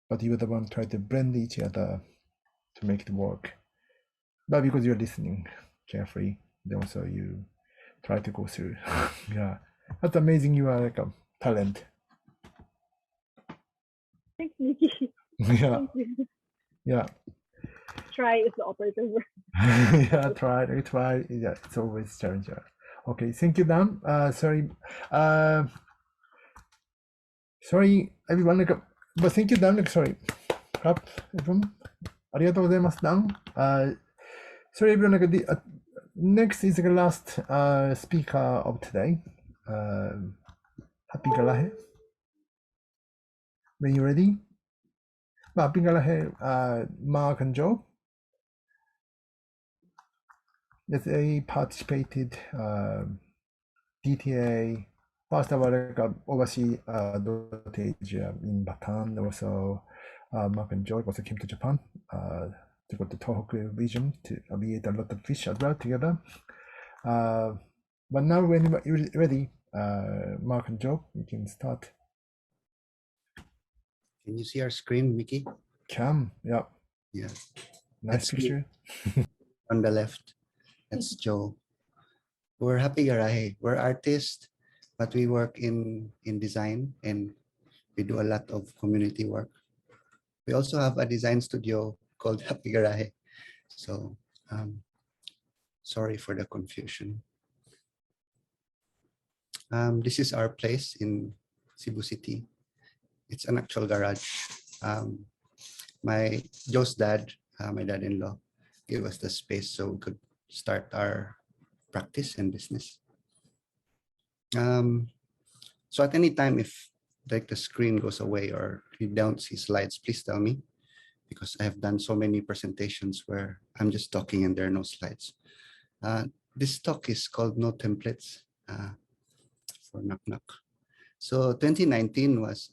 but you were the one try to blend each other to make it work. But because you're listening carefully, then also you try to go through. Yeah, that's amazing. You are like a talent. Thanks, Nikki. Yeah. Thank you. Yeah. Try is the operative word. Yeah, try. Yeah, it's always challenging. Okay, thank you, Dan. Sorry, everyone. But thank you, Dan. Sorry. Clap, everyone. ありがとうございます、Dan. Sorry, everyone. Next is the last speaker of today. Happy Galahe. When you ready? Happy Galahe, Mark and Joe. Yes, I participated DTA. First of all, like overseas dotage in Batam. Also, Mark and George also came to Japan to go to Tohoku region to we ate a lot of fish as well together. But now when you're ready, Mark and Joe, you can start. Can you see our screen, Mickey? Can, yeah. Yeah. Nice picture. On the left, that's Joe. We're Happy Garahe. We're artists, but we work in design and we do a lot of community work. We also have a design studio called Happy Garahe. So sorry for the confusion. This is our place in Cebu City. It's an actual garage. My Joe's dad, my dad-in-law, gave us the space so we could start our practice and business. So at any time, if like the screen goes away or you don't see slides, please tell me, because I have done so many presentations where I'm just talking and there are no slides. This talk is called No Templates for Knock Knock. So 2019 was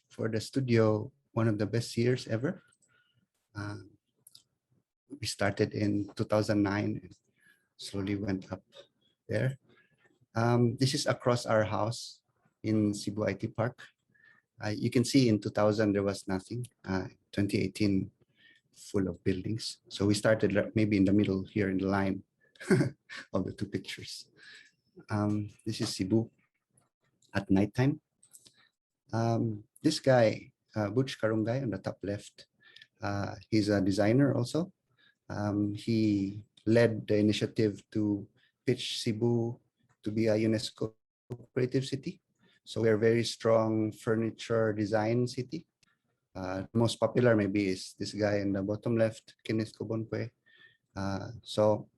for the studio one of the best years ever. We started in 2009 and slowly went up there. This is across our house in Cebu IT Park. You can see in 2000 there was nothing. 2018 full of buildings. So we started maybe in the middle here in the line of the two pictures. This is Cebu at nighttime. This guy, Butch Karungay on the top left, he's a designer also. He led the initiative to pitch Cebu to be a UNESCO creative city. So we are a very strong furniture design city. Most popular maybe is this guy in the bottom left, Kenneth Kobonpue. So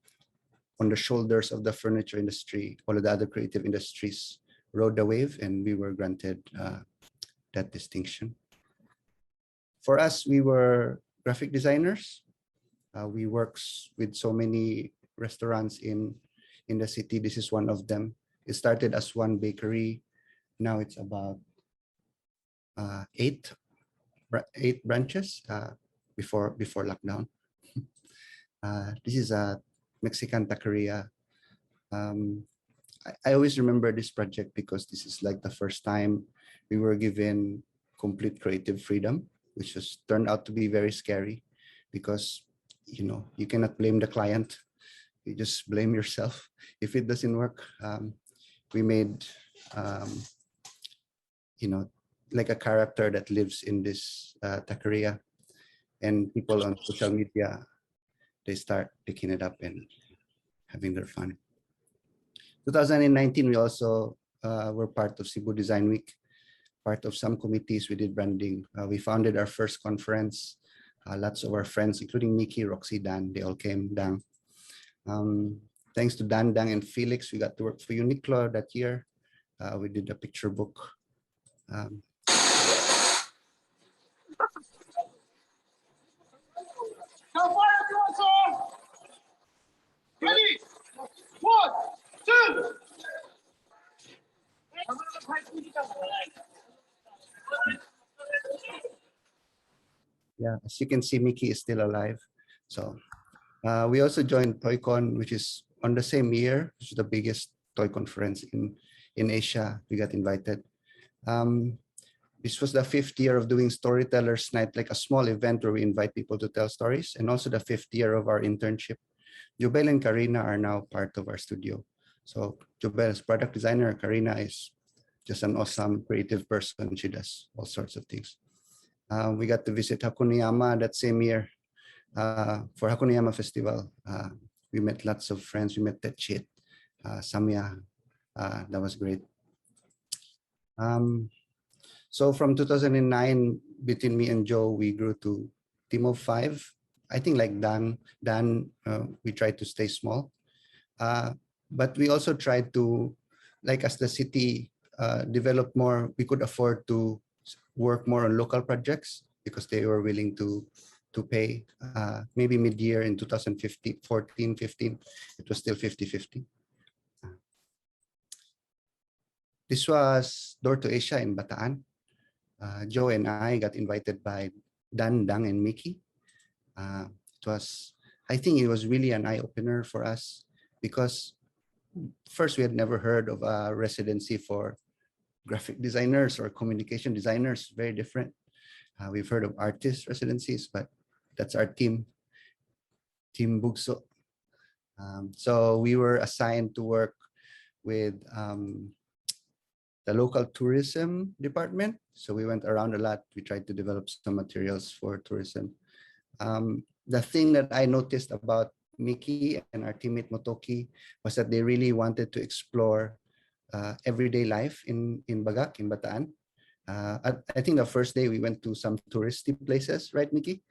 on the shoulders of the furniture industry, all of the other creative industries rode the wave and we were granted that distinction. For us, we were graphic designers. We worked with so many restaurants in the city. This is one of them. It started as one bakery. Now it's about 8 branches before lockdown. This is a Mexican taqueria. I always remember this project because this is like the first time we were given complete creative freedom, which has turned out to be very scary because you cannot blame the client. You just blame yourself if it doesn't work. We made like a character that lives in this taqueria, and people on social media, they start picking it up and having their fun. 2019, we also were part of Cebu Design Week, part of some committees. We did branding. We founded our first conference. Lots of our friends, including Nikki, Roxy, Dan, they all came down. Thanks to Dan, Dang, and Felix, we got to work for Uniqlo that year. We did a picture book. Ready? 1, 2. Yeah, as you can see, Mickey is still alive. So we also joined ToyCon, which is on the same year, which is the biggest toy conference in Asia. We got invited. This was the 5th year of doing Storytellers Night, like a small event where we invite people to tell stories, and also the 5th year of our internship. Jobel and Karina are now part of our studio. So Jobel is product designer. Karina is just an awesome creative person. She does all sorts of things. We got to visit Hakuniyama that same year for Hakuniyama Festival. We met lots of friends. We met Tetchit, Samya. That was great. So from 2009, between me and Joe, we grew to team of 5. I think like Dan, we tried to stay small. But we also tried to, like as the city developed more, we could afford to work more on local projects because they were willing to to pay. Maybe mid-year in 2015, 14, 15, it was still 50-50. This was Door to Asia in Bataan. Joe and I got invited by Dan, Dang, and Mickey. I think it was really an eye-opener for us because first we had never heard of a residency for graphic designers or communication designers, very different. We've heard of artist residencies, but that's our team Bugso. So we were assigned to work with the local tourism department. So we went around a lot. We tried to develop some materials for tourism. The thing that I noticed about Mickey and our teammate Motoki was that they really wanted to explore everyday life in Bagak, in Bataan. I think the first day we went to some touristy places, right, Mickey?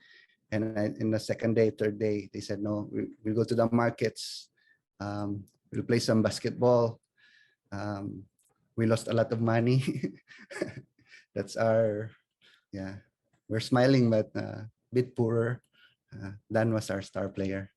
And in the second day, third day, they said, no, we'll go to the markets. We'll play some basketball. We lost a lot of money. That's our, yeah, we're smiling, but a bit poorer. Dan was our star player.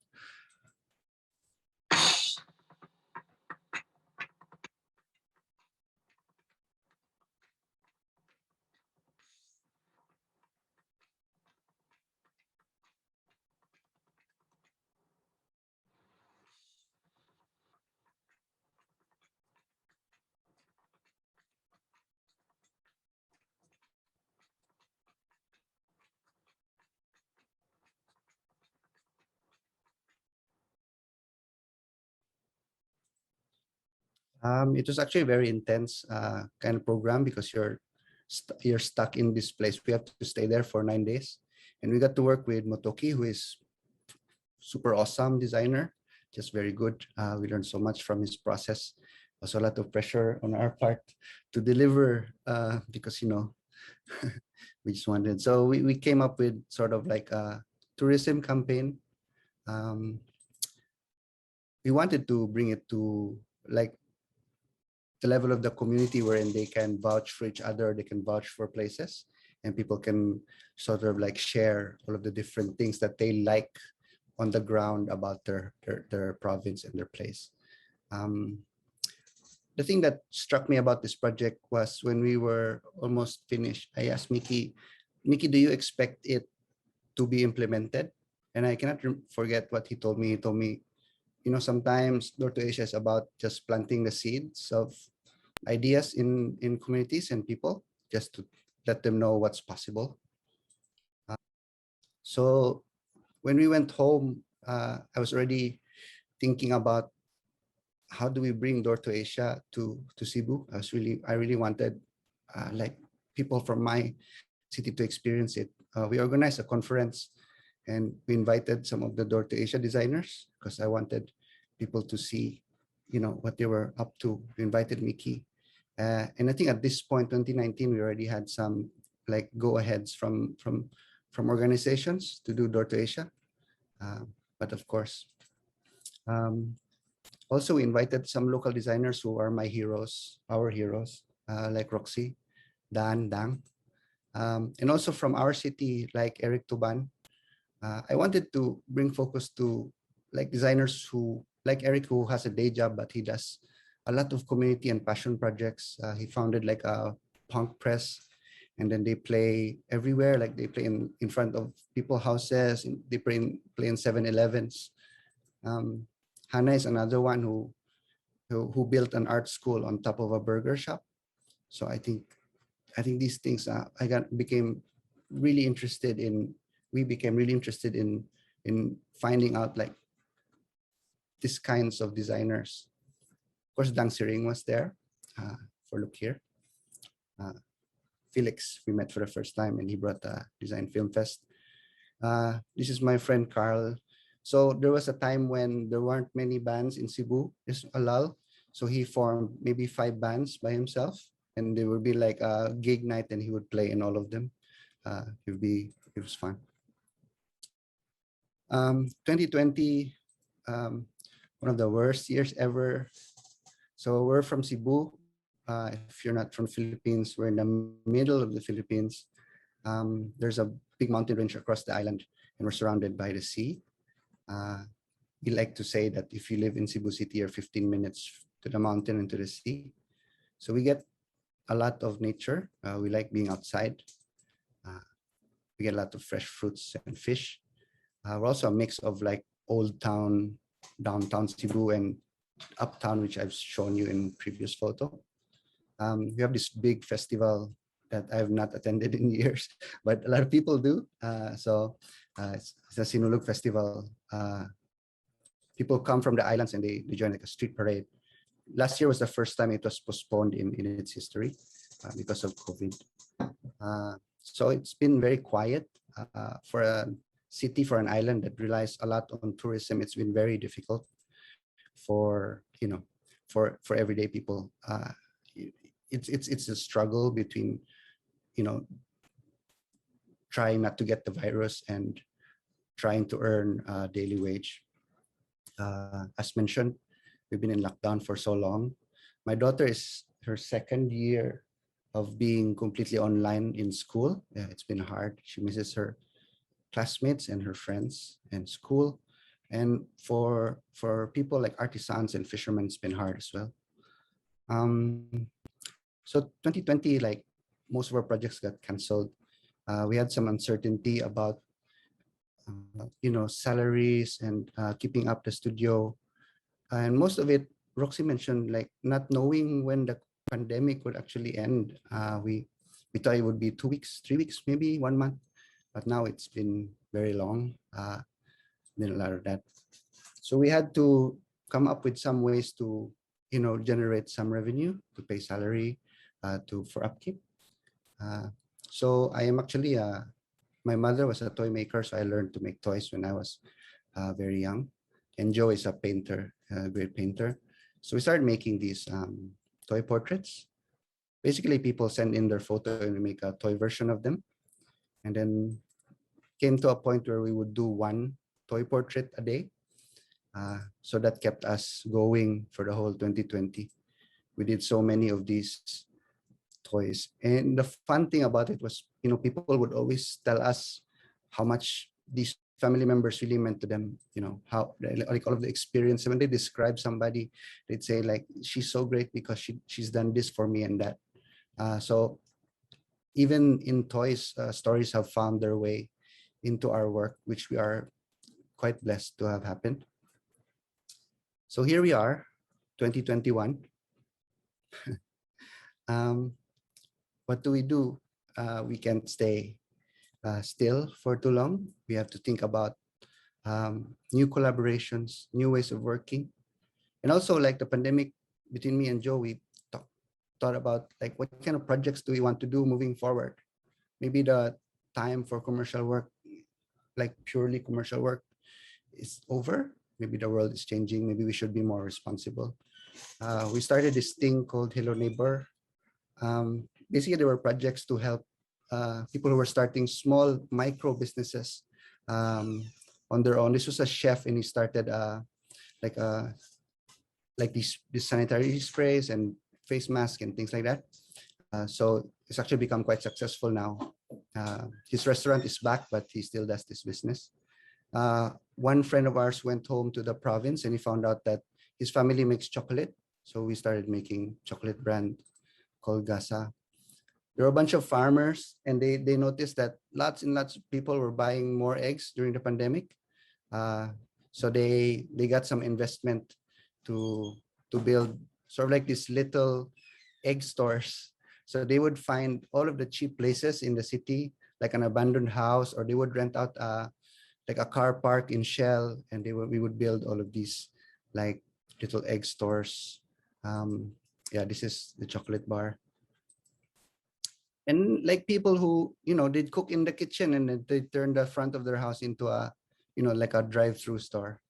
It was actually a very intense kind of program because you're stuck in this place. We have to stay there for 9 days, and we got to work with Motoki, who is super awesome designer, just very good. We learned so much from his process. Also a lot of pressure on our part to deliver because we just wanted. So we came up with sort of like a tourism campaign. We wanted to bring it to like the level of the community wherein they can vouch for each other, they can vouch for places, and people can sort of like share all of the different things that they like on the ground about their province and their place. The thing that struck me about this project was when we were almost finished, I asked Mickey, do you expect it to be implemented? And I cannot forget what he told me. He told me, sometimes Door to Asia is about just planting the seeds of ideas in communities and people, just to let them know what's possible. So when we went home, I was already thinking about how do we bring Door to Asia to Cebu. I really wanted like people from my city to experience it. We organized a conference and we invited some of the Door to Asia designers because I wanted people to see, what they were up to. We invited Mickey. And I think at this point, 2019, we already had some like go-aheads from organizations to do Door to Asia. But of course, also we invited some local designers who are my heroes, our heroes, like Roxy, Dan, Dang. And also from our city, like Eric Tuban. I wanted to bring focus to like designers who, like Eric, who has a day job, but he does a lot of community and passion projects. He founded like a punk press, and then they play everywhere. Like they play in front of people's houses, they play in 7-Elevens. Hannah is another one who built an art school on top of a burger shop. So I think these things became really interested in. We became really interested in finding out like these kinds of designers. Of course, Dang Siring was there for Look Here. Felix, we met for the first time, and he brought a design film fest. This is my friend Carl. So there was a time when there weren't many bands in Cebu, just a lull. So he formed maybe 5 bands by himself, and there would be like a gig night, and he would play in all of them. It was fun. 2020, one of the worst years ever. So we're from Cebu. If you're not from Philippines, we're in the middle of the Philippines. There's a big mountain range across the island, and we're surrounded by the sea. We like to say that if you live in Cebu City, you're 15 minutes to the mountain and to the sea. So we get a lot of nature. We like being outside. We get a lot of fresh fruits and fish. We're also a mix of like old town, downtown Cebu, and uptown, which I've shown you in previous photo. We have this big festival that I've not attended in years, but a lot of people do. It's a Sinulog festival. People come from the islands and they join like a street parade. Last year was the first time it was postponed in its history because of COVID. So it's been very quiet for a city, for an island that relies a lot on tourism. It's been very difficult for for everyday people. It's a struggle between trying not to get the virus and trying to earn a daily wage. As mentioned, we've been in lockdown for so long. My daughter is her second year of being completely online in school. Yeah, it's been hard. She misses her classmates and her friends and school. And for people like artisans and fishermen, it's been hard as well. So 2020, like most of our projects got canceled. We had some uncertainty about salaries and keeping up the studio, and most of it, Roxy mentioned, like not knowing when the pandemic would actually end. We thought it would be 2 weeks, 3 weeks, maybe 1 month, but now it's been very long. Been a lot of that. So we had to come up with some ways to generate some revenue to pay salary, for upkeep. So I am actually my mother was a toy maker, so I learned to make toys when I was very young. And Joe is a painter, a great painter. So we started making these toy portraits. Basically, people send in their photo and we make a toy version of them. And then came to a point where we would do one toy portrait a day. So that kept us going for the whole 2020. We did so many of these toys. And the fun thing about it was, people would always tell us how much these family members really meant to them, how like all of the experience. When they describe somebody, they'd say like, she's so great because she's done this for me and that. So even in toys, stories have found their way into our work, which we are quite blessed to have happened. So here we are, 2021. What do? We can't stay still for too long. We have to think about new collaborations, new ways of working. And also, like the pandemic, between me and Joe, we thought about like what kind of projects do we want to do moving forward. Maybe the time for commercial work, like purely commercial work, is over. Maybe the world is changing. Maybe we should be more responsible. We started this thing called Hello Neighbor. Basically, there were projects to help people who were starting small micro businesses on their own. This was a chef, and he started like these sanitary sprays and face masks and things like that. So it's actually become quite successful now. His restaurant is back, but he still does this business. One friend of ours went home to the province and he found out that his family makes chocolate. So we started making chocolate brand called Gasa. There were a bunch of farmers and they noticed that lots and lots of people were buying more eggs during the pandemic. So they got some investment to build sort of like these little egg stores. So they would find all of the cheap places in the city, like an abandoned house, or they would rent out like a car park in Shell, and we would build all of these like little egg stores. Yeah, this is the chocolate bar. And like people who, they'd cook in the kitchen and then they turn the front of their house into a, like a drive-through store.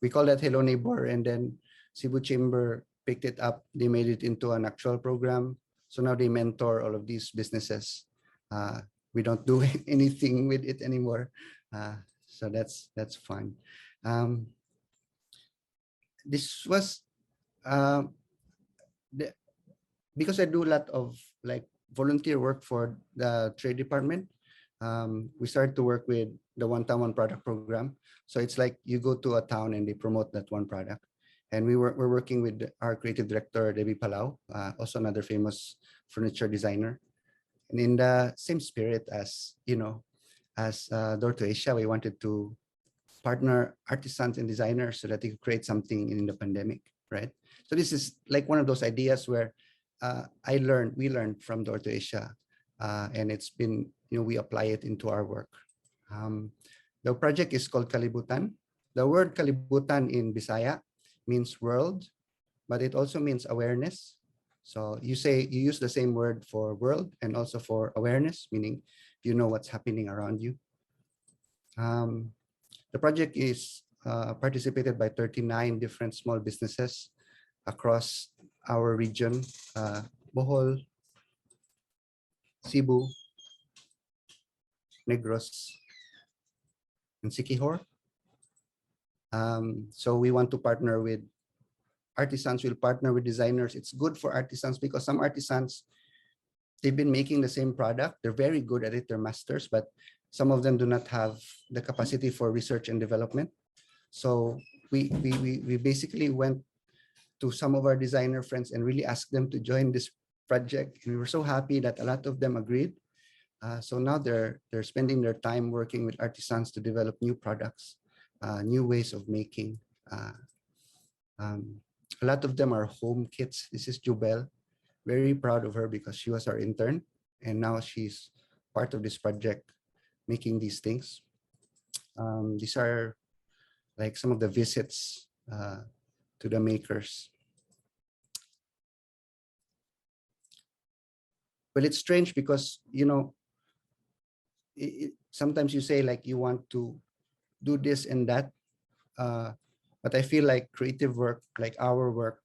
We call that Hello Neighbor, and then Cebu Chamber picked it up. They made it into an actual program. So now they mentor all of these businesses. We don't do anything with it anymore. So that's fun. This was because I do a lot of like volunteer work for the trade department. we started to work with the One Town One Product program. So it's like you go to a town and they promote that one product. And we're working with our creative director, Debbie Palau, also another famous furniture designer. And in the same spirit as, as Door to Asia, we wanted to partner artisans and designers so that they could create something in the pandemic, right? So this is like one of those ideas where we learned from Door to Asia, and it's been, we apply it into our work. The project is called Kalibutan. The word Kalibutan in Bisaya means world, but it also means awareness. So you use the same word for world and also for awareness, meaning you know what's happening around you. The project is participated by 39 different small businesses across our region, Bohol, Cebu, Negros, and Siquijor. So we want to partner with artisans, will partner with designers. It's good for artisans because some artisans, they've been making the same product. They're very good at it, they're masters, but some of them do not have the capacity for research and development. So we basically went to some of our designer friends and really asked them to join this project. We were so happy that a lot of them agreed. So now they're spending their time working with artisans to develop new products, new ways of making. A lot of them are home kits. This is Jubel. Very proud of her because she was our intern and now she's part of this project making these things. These are like some of the visits to the makers. Well, it's strange because, sometimes you say like you want to do this and that, but I feel like creative work, like our work,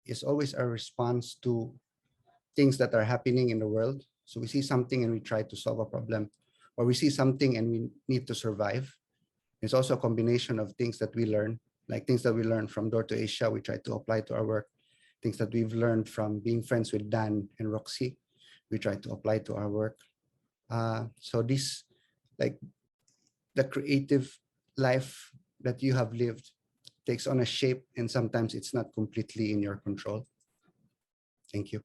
is always a response to things that are happening in the world. So we see something and we try to solve a problem, or we see something and we need to survive. It's also a combination of things that we learn, like things that we learned from Door to Asia, we try to apply to our work. Things that we've learned from being friends with Dan and Roxy, we try to apply to our work. So this, like the creative life that you have lived takes on a shape and sometimes it's not completely in your control. Thank you.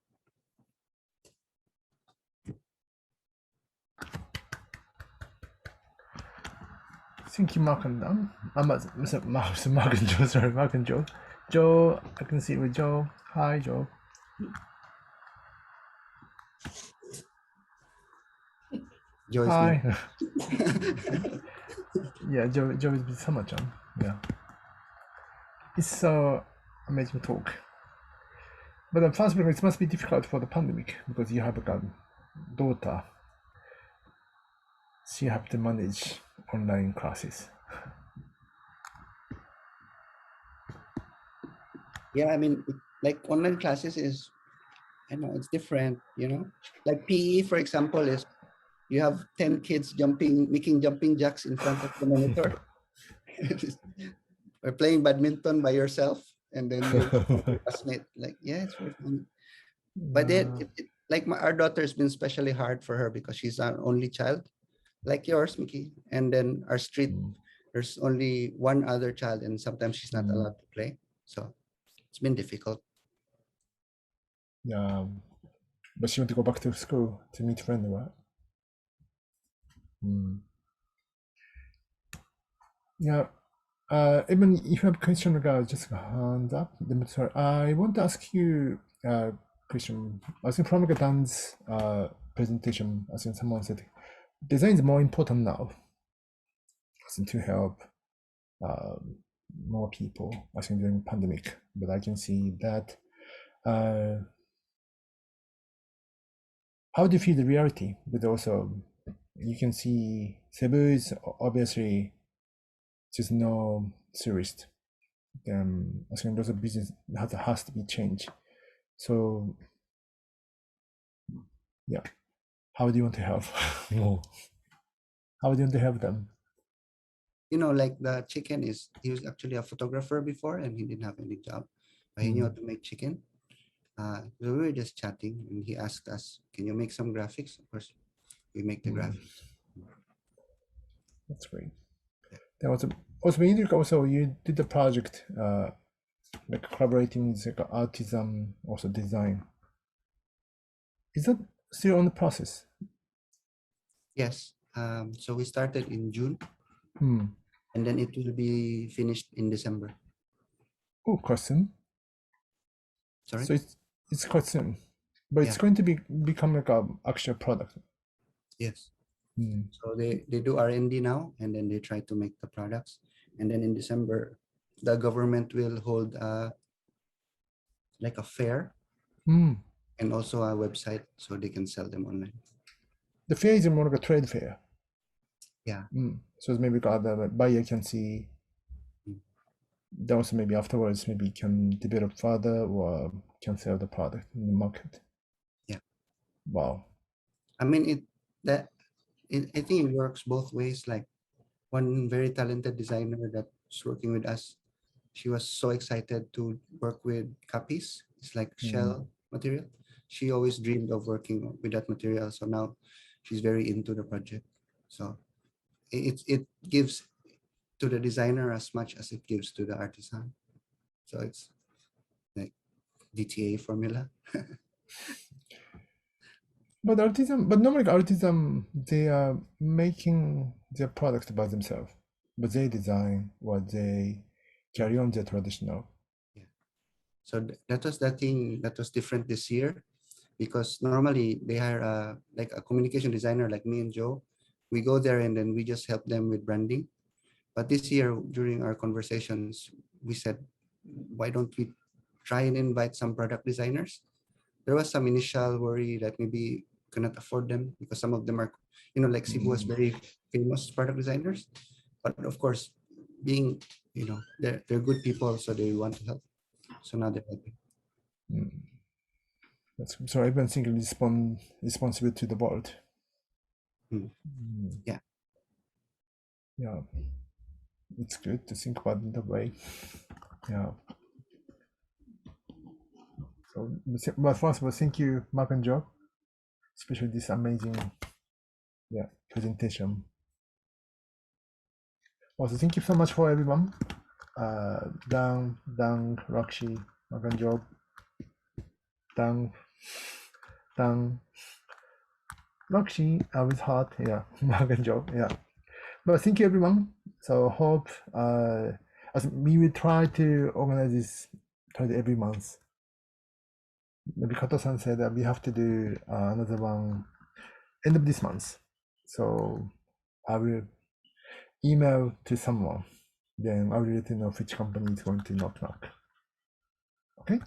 Thank you, Mark and Dan. Mark and Joe, sorry, Mark and Joe. Joe, I can see with Joe. Hi, Joe. Joe is Hi. new. Yeah, Joe is with Sama-chan. Yeah. It's so amazing talk. But the first thing, it must be difficult for the pandemic because you have a daughter. So you have to manage online classes. Yeah, I mean, like online classes is, I know it's different, like PE, for example, is you have 10 kids making jumping jacks in front of the monitor. Or playing badminton by yourself and then your classmate, like, yeah, it's very fun. But then like our daughter has been especially hard for her because she's our only child, like yours, Mickey. And then our street, there's only one other child and sometimes she's not allowed to play. So it's been difficult. Yeah, but she want to go back to school to meet friends, right? Yeah. Even if you have a question, just hand up. Sorry, I want to ask you a question. I think from Dan's presentation, I think someone said design is more important now. I think to help more people, I think during pandemic. But I can see that. How do you feel the reality? But also, you can see Cebu is obviously just no tourist. I think those are business that has to be changed. So, yeah, how do you want to help more? How do you want to help them? Like the chicken he was actually a photographer before and he didn't have any job, but he knew how to make chicken. So we were just chatting and he asked us, can you make some graphics? Of course, we make the graphics. That's great. Then also when you did the project like collaborating with like artisan, also design. Is that still on the process? Yes. So we started in June, Hmm. and then it will be finished in December. Oh, quite soon. Sorry? So it's quite soon, but it's Yeah. going to become like a actual product. Yes. Hmm. So they do R&D now, and then they try to make the products. And then in December, the government will hold like a fair Hmm. and also a website so they can sell them online. The fair is more like a trade fair. Yeah. So it's maybe the buyer can see. Then also maybe afterwards, maybe can develop further or can sell the product in the market. Yeah. Wow. I mean, I think it works both ways. Like one very talented designer that's working with us, she was so excited to work with copies. It's like shell material. She always dreamed of working with that material. So now she's very into the project. So it gives to the designer as much as it gives to the artisan. So it's like DTA formula. But normally artisan, they are making their products by themselves, but they design or they carry on their traditional. So that was the thing that was different this year, because normally they hire like a communication designer like me and Joe. We go there and then we just help them with branding. But this year during our conversations, we said, why don't we try and invite some product designers? There was some initial worry that maybe cannot afford them because some of them are, like Cebu has very famous product designers. But of course, being, they're good people, so they want to help. So now they're helping. So everyone thinking responsible to the board. Yeah. Yeah. It's good to think about it that way. Yeah. So, but first of all, thank you, Mark and Joe, especially this amazing, presentation. Also, thank you so much for everyone. Dan, Rakshi, Mark and Joe, Dan, Rakshi, with heart, Mark and Joe, But thank you everyone. So hope as we will try to organize this every month. Maybe Kato-san said that we have to do another one end of this month. So I will email to someone. Then I will let you know which company is going to knock. Okay.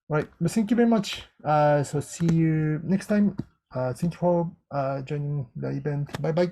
Right. But thank you very much. So see you next time. Thank you for joining the event. Bye bye.